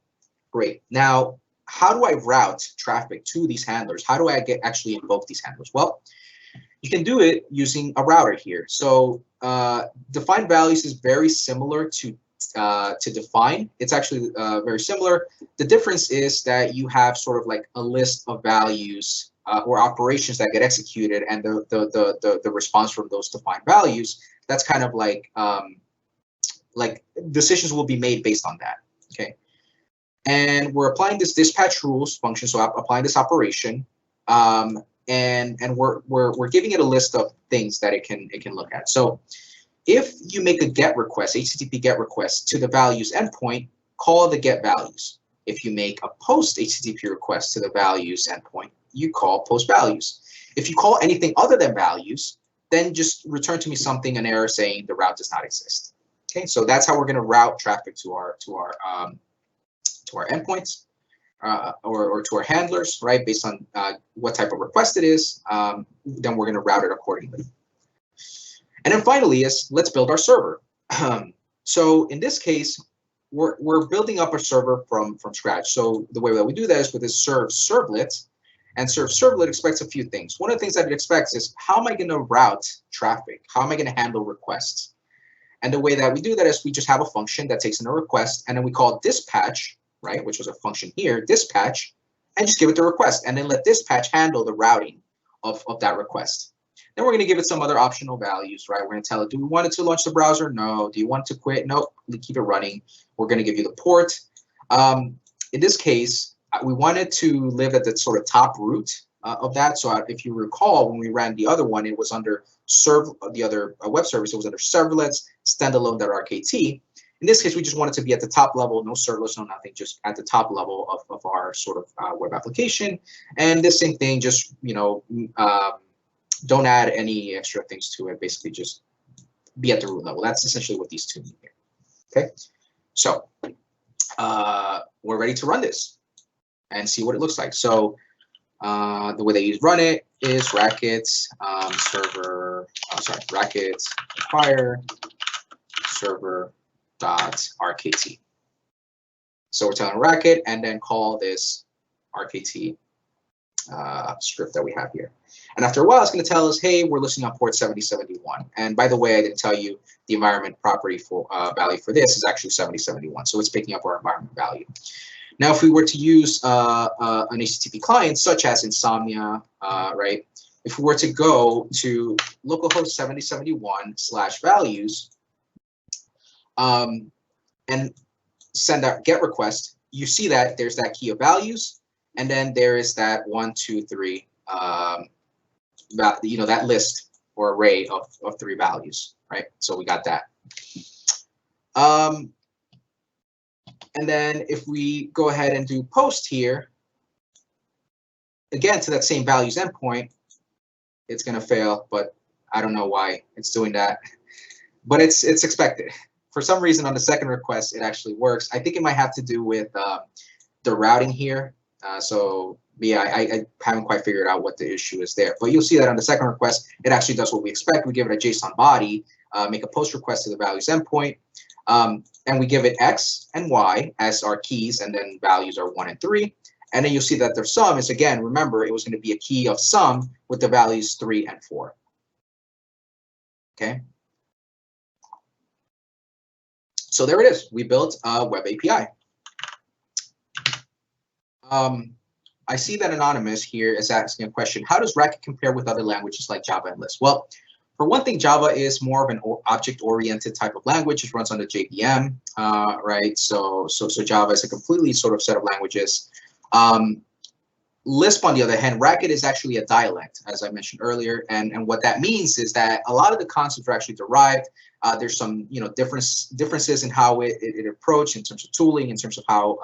B: great. Now, how do I route traffic to these handlers? How do I actually invoke these handlers? Well, you can do it using a router here. So define values is very similar to define. It's actually very similar. The difference is that you have sort of like a list of values or operations that get executed, and the response from those defined values. That's kind of like decisions will be made based on that. Okay. And we're applying this dispatch rules function, so applying this operation, and we're giving it a list of things that it can look at. So if you make a GET request, HTTP GET request to the values endpoint, call the GET values. If you make a post HTTP request to the values endpoint, you call post values. If you call anything other than values, then just return to me something, an error saying the route does not exist. Okay, so that's how we're going to route traffic to our endpoints or to our handlers, right? Based on what type of request it is, then we're going to route it accordingly. And then finally is let's build our server. So in this case, we're building up a server from scratch. So the way that we do that is with this servlet. And servlet expects a few things. One of the things that it expects is how am I going to route traffic? How am I going to handle requests? And the way that we do that is we just have a function that takes in a request, and then we call dispatch, right, which was a function here, dispatch, and just give it the request, and then let dispatch handle the routing of that request. Then we're going to give it some other optional values, right? We're going to tell it, do we want it to launch the browser? No. Do you want it to quit? No. Keep it running. We're going to give you the port. In this case, we wanted to live at the sort of top root of that. So if you recall, when we ran the other one, it was under the other web service. It was under serverless standalone.rkt. In this case, we just wanted to be at the top level, no serverless, no nothing, just at the top level of our sort of web application. And the same thing, just don't add any extra things to it. Basically, just be at the root level. That's essentially what these two mean here. Okay, so we're ready to run this and see what it looks like. So the way that you run it is Racket Racket Compare server.rkt. So we're telling Racket and then call this rkt script that we have here. And after a while, it's going to tell us, hey, we're listening on port 7071. And by the way, I didn't tell you the environment property for value for this is actually 7071. So it's picking up our environment value. Now, if we were to use an HTTP client, such as Insomnia, right? If we were to go to localhost 7071/values and send that GET request, you see that there's that key of values, and then there is that 1, 2, 3, that list or array of 3 values, right? So we got that. And then if we go ahead and do post here, again, to that same values endpoint, it's going to fail, but I don't know why it's doing that. But it's expected. For some reason, on the second request, it actually works. I think it might have to do with the routing here. So yeah, I haven't quite figured out what the issue is there. But you'll see that on the second request, it actually does what we expect. We give it a JSON body, make a post request to the values endpoint. And we give it X and Y as our keys, and then values are 1 and 3. And then you'll see that their sum is, again, remember, it was going to be a key of sum with the values 3 and 4. Okay. So there it is. We built a web API. I see that Anonymous here is asking a question. How does Racket compare with other languages like Java and Lisp? Well, for one thing, Java is more of an object-oriented type of language. It runs on the JVM, right? So Java is a completely sort of set of languages. Lisp, on the other hand, Racket is actually a dialect, as I mentioned earlier, and what that means is that a lot of the concepts are actually derived. There's some differences in how it approaches in terms of tooling, in terms of how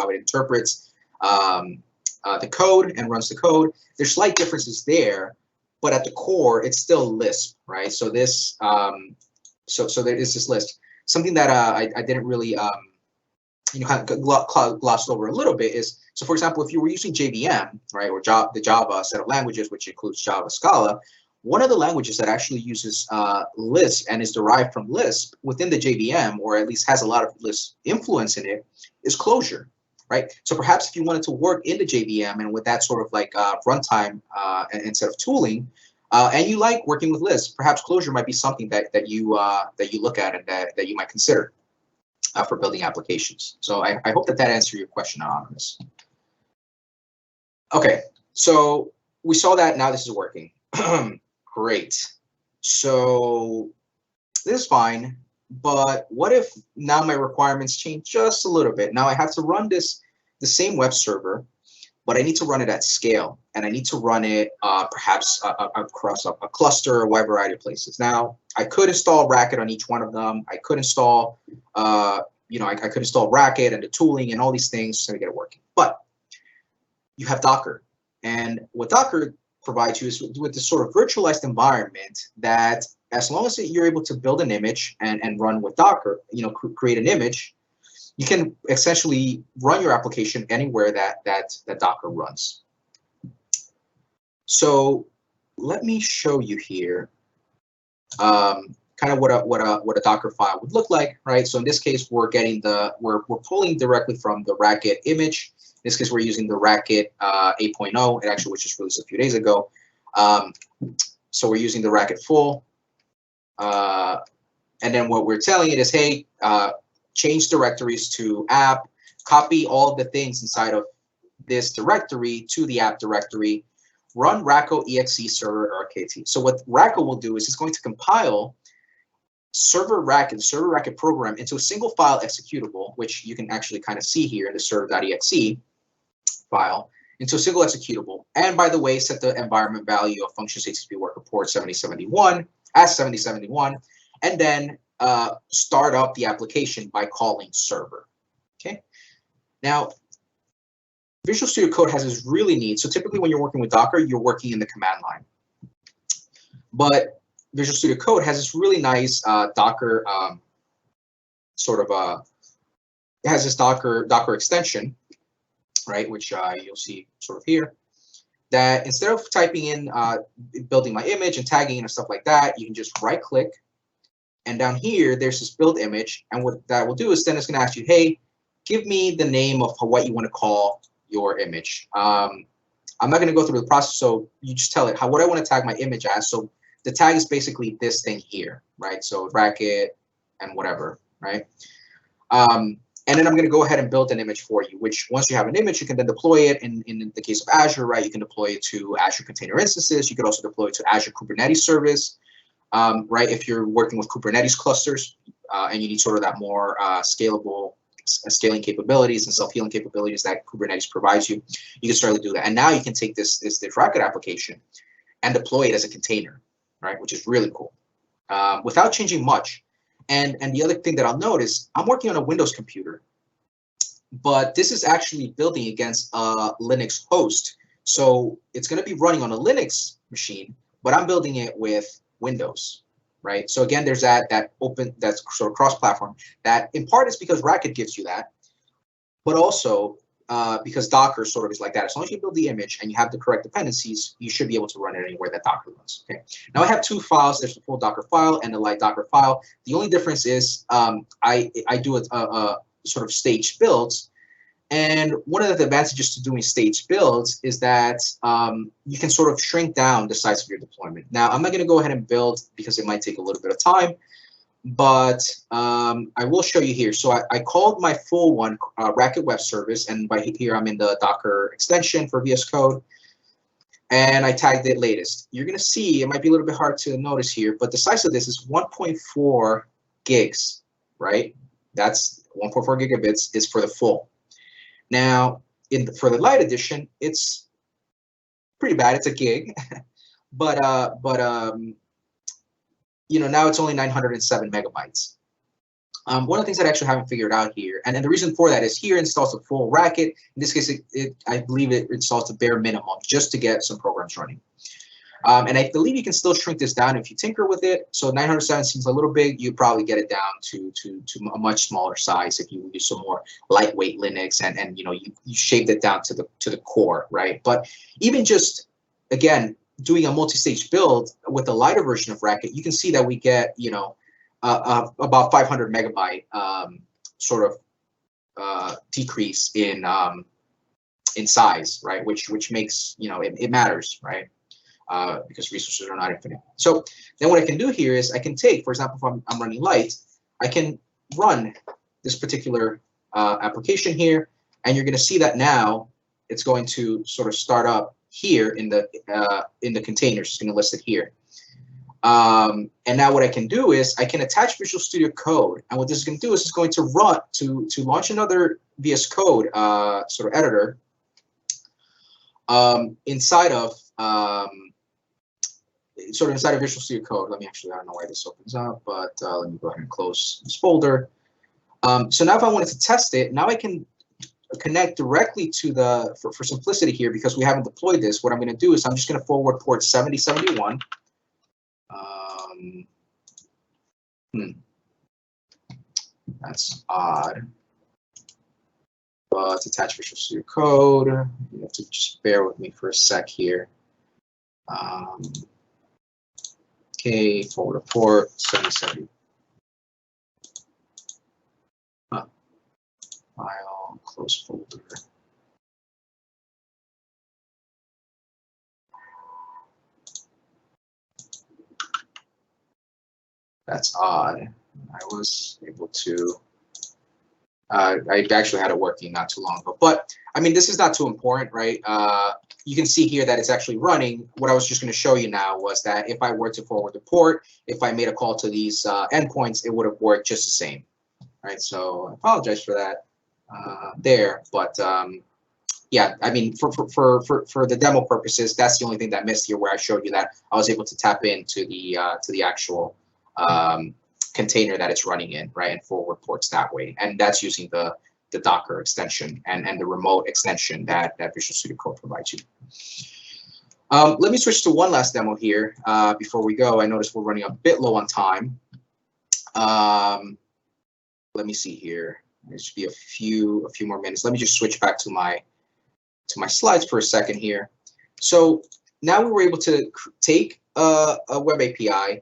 B: it interprets the code and runs the code. There's slight differences there, but at the core, it's still Lisp, right? So this, so there is this Lisp. Something that I didn't really, kind of glossed over a little bit is, so for example, if you were using JVM, right, or the Java set of languages, which includes Java, Scala, one of the languages that actually uses Lisp and is derived from Lisp within the JVM, or at least has a lot of Lisp influence in it, is Clojure. Right, so perhaps if you wanted to work in the JVM and with that sort of like runtime instead of tooling, and you like working with Lisp, perhaps Clojure might be something that you look at and that you might consider for building applications. So I hope that answered your question, Anonymous. Okay, so we saw that now this is working. Great. So this is fine. But what if now my requirements change just a little bit? Now I have to run the same web server, but I need to run it at scale, and I need to run it perhaps across a cluster or a wide variety of places. Now I could install Racket on each one of them. I could install I could install Racket and the tooling and all these things to get it working. But you have Docker, and what Docker provides you is with this sort of virtualized environment that, as long as you're able to build an image and run with Docker, create an image, you can essentially run your application anywhere that Docker runs. So let me show you here kind of what a Docker file would look like, right? So in this case, we're pulling directly from the Racket image. In this case, we're using the Racket 8.0. It actually was just released a few days ago. So we're using the Racket full. And then what we're telling it is, hey, change directories to app, copy all of the things inside of this directory to the app directory, run Racco exe server RKT. So what Racco will do is it's going to compile the server Racket program into a single file executable, which you can actually kind of see here in the server.exe file, into a single executable. And by the way, set the environment value of functions HTTP worker port 7071 as 7071, and then start up the application by calling server. Okay. Now, Visual Studio Code has this really neat. So typically, when you're working with Docker, you're working in the command line. But Visual Studio Code has this really nice Docker it has this Docker extension, right? Which you'll see sort of here. That instead of typing in building my image and tagging and stuff like that, you can just right click. And down here, there's this build image. And what that will do is then it's going to ask you, hey, give me the name of what you want to call your image. I'm not going to go through the process. So you just tell it what I want to tag my image as. So the tag is basically this thing here, right? So Racket and whatever, right? And then I'm going to go ahead and build an image for you, which once you have an image, you can then deploy it. In the case of Azure, right, you can deploy it to Azure Container Instances. You could also deploy it to Azure Kubernetes Service. Right, if you're working with Kubernetes clusters and you need sort of that more scalable scaling capabilities and self-healing capabilities that Kubernetes provides you, you can start to do that. And now you can take this Racket application and deploy it as a container, right, which is really cool, without changing much. And the other thing that I'll note is I'm working on a Windows computer, but this is actually building against a Linux host. So it's going to be running on a Linux machine, but I'm building it with Windows, right? So again, there's that sort of cross-platform. That in part is because Racket gives you that, but also because Docker sort of is like that. As long as you build the image and you have the correct dependencies, you should be able to run it anywhere that Docker runs. Okay. Now I have two files. There's the full Docker file and the light Docker file. The only difference is I do a sort of staged builds. And one of the advantages to doing staged builds is that you can sort of shrink down the size of your deployment. Now, I'm not going to go ahead and build because it might take a little bit of time, but I will show you here. So I called my full one Racket Web Service, and by here I'm in the Docker extension for VS Code, and I tagged it latest. You're going to see, it might be a little bit hard to notice here, but the size of this is 1.4 gigs, right? That's 1.4 gigabits is for the full. Now, for the light edition, it's pretty bad. It's a gig, but now it's only 907 megabytes. One of the things that I actually haven't figured out here, and the reason for that is here installs a full Racket. In this case, I believe it installs the bare minimum just to get some programs running. And I believe you can still shrink this down if you tinker with it. So 907 seems a little big. You probably get it down to a much smaller size if you use some more lightweight Linux and you shaved it down to the core, right? But even just again doing a multi-stage build with the lighter version of Racket, you can see that we get about 500 megabyte sort of decrease in size, right? Which makes it matters, right? Because resources are not infinite. So then what I can do here is I can take, for example, if I'm running light, I can run this particular application here, and you're going to see that now it's going to sort of start up here in the containers. It's going to list it here. And now what I can do is I can attach Visual Studio Code, and what this is going to do is it's going to run to launch another VS Code sort of editor inside of Visual Studio Code. Let me actually, I don't know why this opens up, but let me go ahead and close this folder. So now if I wanted to test it, now I can connect directly to the, for simplicity here, because we haven't deployed this, what I'm going to do is I'm just going to forward port 7071. That's odd. But attach Visual Studio Code. You have to just bear with me for a sec here. Okay, forward port 7070. File, close folder. That's odd. I was able to. I actually had it working not too long ago, but I mean, this is not too important, right? You can see here that it's actually running. What I was just going to show you now was that if I were to forward the port, if I made a call to these endpoints, it would have worked just the same, right? So I apologize for that there, but yeah, I mean, for the demo purposes, that's the only thing that missed here, where I showed you that I was able to tap into the actual container that it's running in, right, and forward ports that way, and that's using the Docker extension and the remote extension that Visual Studio Code provides you. Let me switch to one last demo here before we go. I noticed we're running a bit low on time. Let me see here. There should be a few more minutes. Let me just switch back to my slides for a second here. So now we were able to take a web API.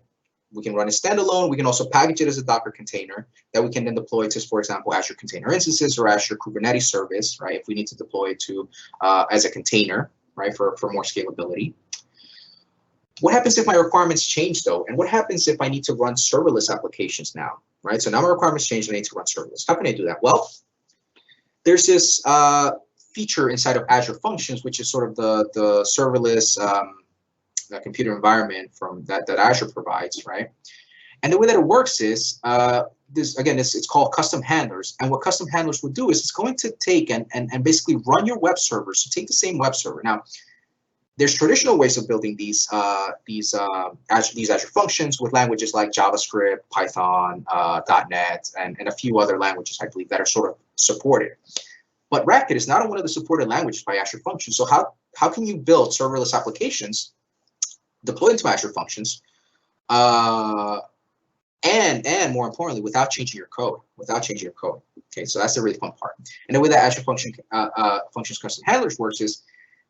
B: We can run it standalone. We can also package it as a Docker container that we can then deploy to, for example, Azure Container Instances or Azure Kubernetes Service, right? If we need to deploy it to as a container, right, for more scalability. What happens if my requirements change, though? And what happens if I need to run serverless applications now, right? So now my requirements change and I need to run serverless. How can I do that? Well, there's this feature inside of Azure Functions, which is sort of the serverless computer environment from that Azure provides, right? And the way that it works is it's called custom handlers. And what custom handlers will do is it's going to take and basically run your web server. So take the same web server. Now, there's traditional ways of building these Azure functions with languages like JavaScript, Python, .NET, and a few other languages, I believe, that are sort of supported. But Racket is not one of the supported languages by Azure Functions. So how can you build serverless applications deployed into Azure Functions, and more importantly, without changing your code, Okay, so that's the really fun part. And the way that Azure Functions custom handlers works is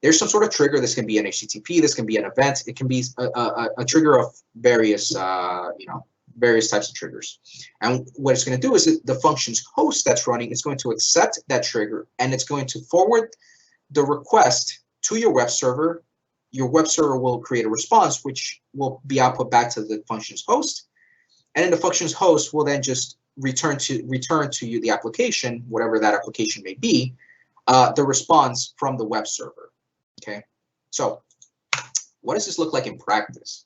B: there's some sort of trigger. This can be an HTTP. This can be an event. It can be a trigger of various various types of triggers. And what it's going to do is the functions host that's running is going to accept that trigger, and it's going to forward the request to your web server. Your web server will create a response, which will be output back to the functions host. And then the functions host will then just return to you the application, whatever that application may be, the response from the web server. Okay, so what does this look like in practice?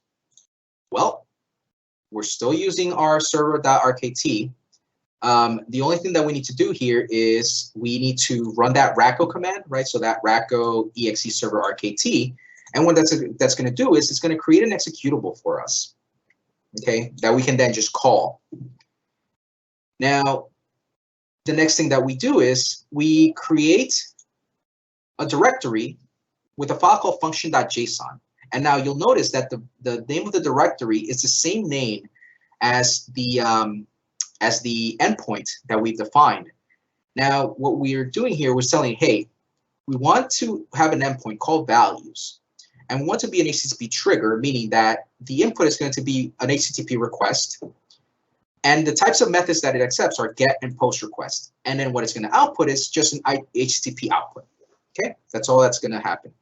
B: Well, we're still using our server.rkt. The only thing that we need to do here is we need to run that racco command, right? So that racco exe server rkt. And what that's going to do is it's going to create an executable for us, okay, that we can then just call. Now, the next thing that we do is we create a directory with a file called function.json. And now you'll notice that the name of the directory is the same name as the endpoint that we've defined. Now, what we are doing here, we're telling, hey, we want to have an endpoint called values. And we want to be an HTTP trigger, meaning that the input is going to be an HTTP request. And the types of methods that it accepts are get and post request. And then what it's going to output is just an HTTP output. Okay, that's all that's going to happen.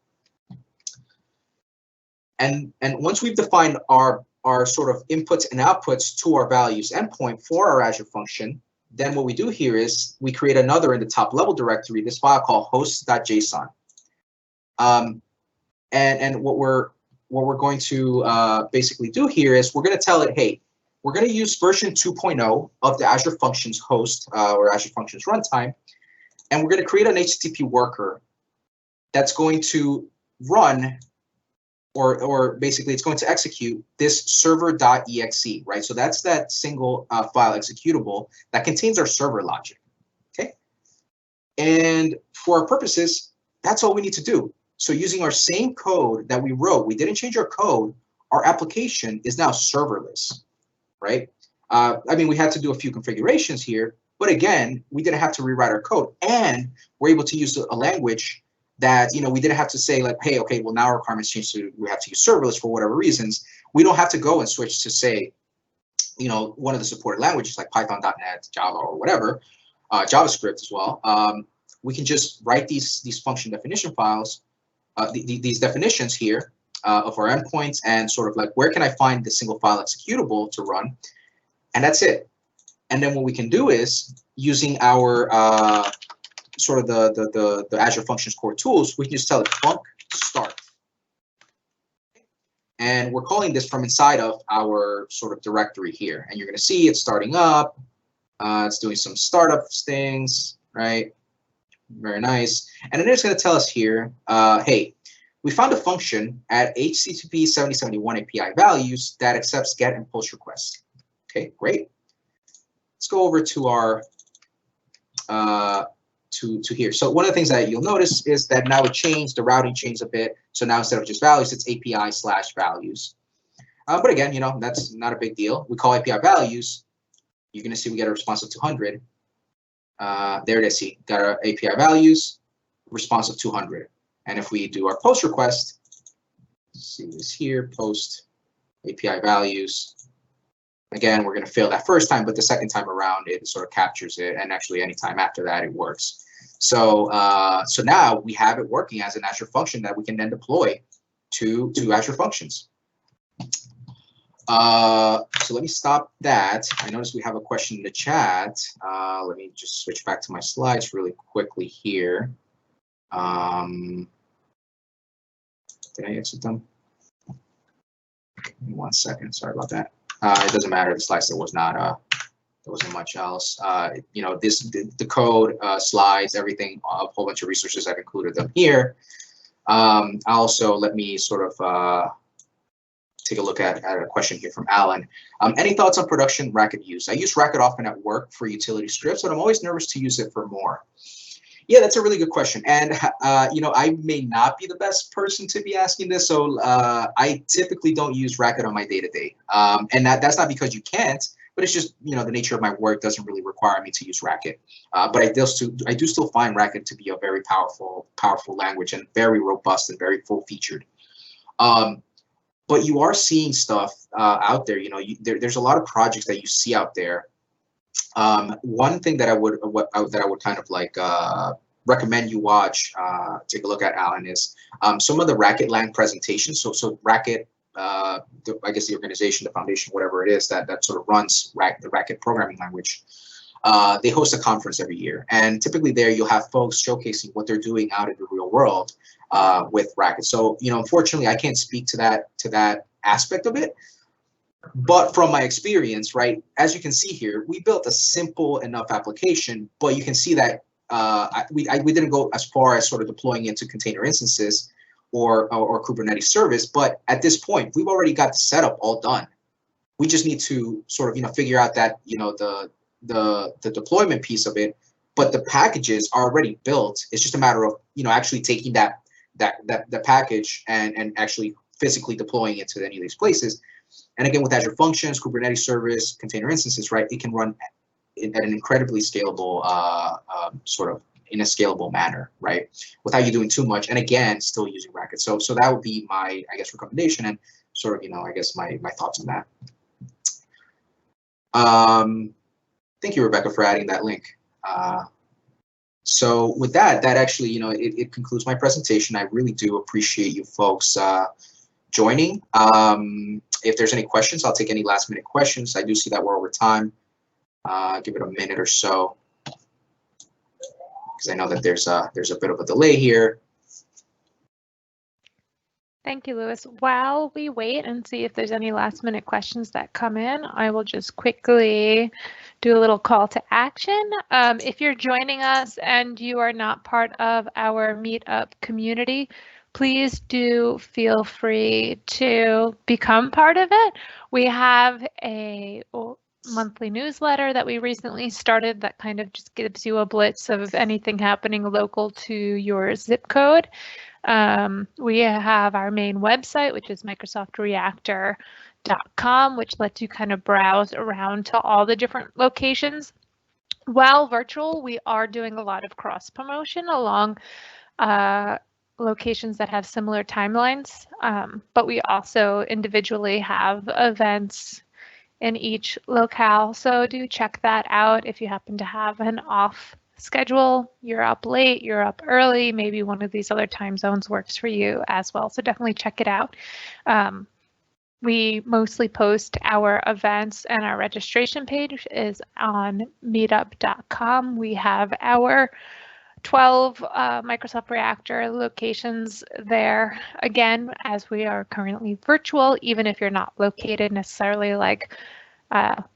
B: And once we've defined our sort of inputs and outputs to our values endpoint for our Azure function, then what we do here is we create another in the top level directory, this file called host.json. And what we're going to basically do here is we're going to tell it, hey, we're going to use version 2.0 of the Azure Functions host or Azure Functions runtime, and we're going to create an HTTP worker that's going to run or basically it's going to execute this server.exe, right? So that's that single file executable that contains our server logic, okay? And for our purposes, that's all we need to do. So using our same code that we wrote, we didn't change our code, our application is now serverless, right? I mean, we had to do a few configurations here, but again, we didn't have to rewrite our code, and we're able to use a language that, you know, we didn't have to say like, hey, okay, well now our requirements changed to we have to use serverless for whatever reasons. We don't have to go and switch to say, you know, one of the supported languages like Python.NET, Java, or whatever, JavaScript as well. We can just write these function definition files, these definitions here of our endpoints, and sort of like where can I find the single file executable to run, and that's it. And then what we can do is using our sort of the Azure Functions core tools, we can just tell it func start. And we're calling this from inside of our sort of directory here. And you're going to see it's starting up. It's doing some startup things, right? Very nice. And then it's going to tell us here, hey, we found a function at HTTP 7071 API values that accepts GET and POST requests. Okay, great. Let's go over to our to here. So one of the things that you'll notice is that now it changed, the routing changed a bit. So now instead of just values, it's API/values. But again, you know, that's not a big deal. We call API values. You're going to see we get a response of 200. There it is. See, got our API values, response of 200. And if we do our post request, see this here, post API values. Again, we're going to fail that first time, but the second time around, it sort of captures it, and actually any time after that, it works. So, so now we have it working as an Azure function that we can then deploy to Azure Functions. So let me stop that. I notice we have a question in the chat. Let me just switch back to my slides really quickly here. Did I exit them? Give me 1 second. Sorry about that. It doesn't matter. The slides, there was not there wasn't much else. You know, the code, slides, everything, a whole bunch of resources. I've included them here. Also, let me sort of take a look at a question here from Alan. Any thoughts on production Racket use? I use Racket often at work for utility scripts, but I'm always nervous to use it for more. Yeah, that's a really good question. And, you know, I may not be the best person to be asking this. So I typically don't use Racket on my day-to-day. And that's not because you can't, but it's just, you know, the nature of my work doesn't really require me to use Racket. But I do still find Racket to be a very powerful language, and very robust and very full-featured. But you are seeing stuff out there. You know, there's a lot of projects that you see out there. One thing that I would kind of like recommend you watch, take a look at, Alan, is some of the Racket Lang presentations. So Racket, I guess the organization, the foundation, whatever it is that sort of runs the Racket programming language. They host a conference every year, and typically there you'll have folks showcasing what they're doing out in the real world with Racket. So, you know, unfortunately, I can't speak to that aspect of it. But from my experience, right, as you can see here, we built a simple enough application, but you can see that we didn't go as far as sort of deploying into container instances or Kubernetes service. But at this point, we've already got the setup all done. We just need to sort of, you know, figure out that, you know, the deployment piece of it, but the packages are already built. It's just a matter of, you know, actually taking that package and actually physically deploying it to any of these places. And again, with Azure Functions, Kubernetes service, container instances, right, it can run at an incredibly scalable, sort of in a scalable manner, right, without you doing too much. And again, still using Racket. So that would be my, I guess, recommendation, and sort of, you know, I guess my thoughts on that. Thank you, Rebecca, for adding that link. So with that actually, you know, it concludes my presentation. I really do appreciate you folks joining. If there's any questions, I'll take any last minute questions. I do see that we're over time. Give it a minute or so, because I know that there's a bit of a delay here.
A: Thank you, Louis. While we wait and see if there's any last minute questions that come in, I will just quickly do a little call to action. If you're joining us and you are not part of our meetup community, please do feel free to become part of it. We have a monthly newsletter that we recently started that kind of just gives you a blitz of anything happening local to your zip code. We have our main website, which is microsoftreactor.com, which lets you kind of browse around to all the different locations. While virtual, we are doing a lot of cross promotion along locations that have similar timelines, but we also individually have events in each locale. So do check that out if you happen to have an off schedule. You're up late, you're up early, maybe one of these other time zones works for you as well. So definitely check it out. We mostly post our events, and our registration page is on meetup.com. We have our 12 Microsoft Reactor locations there. Again, as we are currently virtual, even if you're not located necessarily like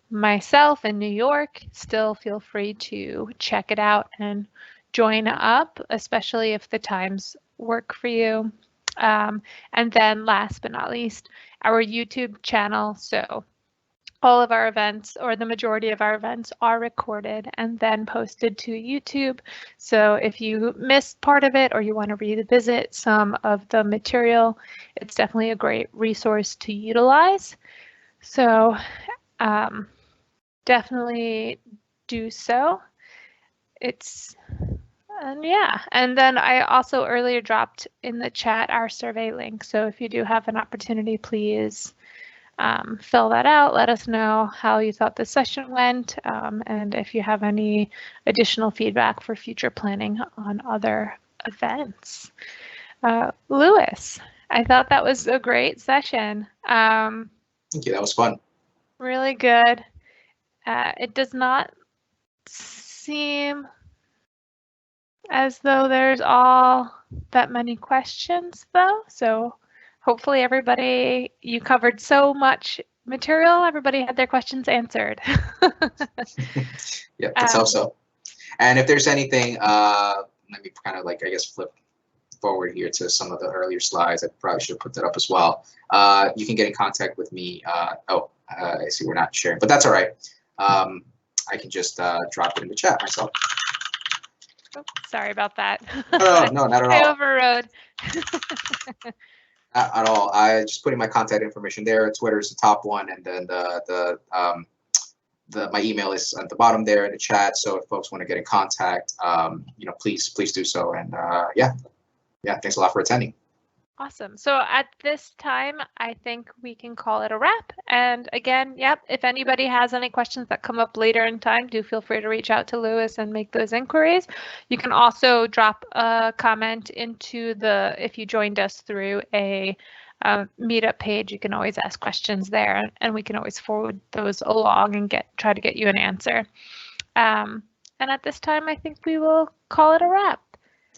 A: myself in New York, still feel free to check it out and join up, especially if the times work for you. And then last but not least, our YouTube channel. So all of our events, or the majority of our events, are recorded and then posted to YouTube. So if you missed part of it or you want to revisit some of the material, it's definitely a great resource to utilize. So definitely do so. And then I also earlier dropped in the chat our survey link. So if you do have an opportunity, please fill that out. Let us know how you thought the session went, and if you have any additional feedback for future planning on other events. Lewis, I thought that was a great session.
B: Thank you. That was fun.
A: Really good. It does not seem as though there's all that many questions, though. So hopefully you covered so much material, everybody had their questions answered.
B: Yeah, let's hope so. And if there's anything, let me kind of like, I guess, flip forward here to some of the earlier slides. I probably should have put that up as well. You can get in contact with me. I see we're not sharing, but that's all right. I can just drop it in the chat myself.
A: Oh, sorry about that.
B: No, not at all.
A: I overrode.
B: Not at all. I just putting my contact information there. Twitter is the top one, and then my email is at the bottom there in the chat. So if folks want to get in contact, please do so. And yeah, thanks a lot for attending.
A: Awesome. So at this time, I think we can call it a wrap. And again, if anybody has any questions that come up later in time, do feel free to reach out to Lewis and make those inquiries. You can also drop a comment into if you joined us through a meetup page, you can always ask questions there, and we can always forward those along and try to get you an answer. And at this time, I think we will call it a wrap.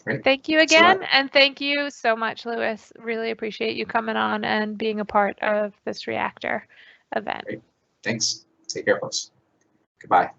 B: Great.
A: Thank you again, and thank you so much, Lewis. Really appreciate you coming on and being a part of this Reactor event.
B: Great. Thanks. Take care, folks. Goodbye.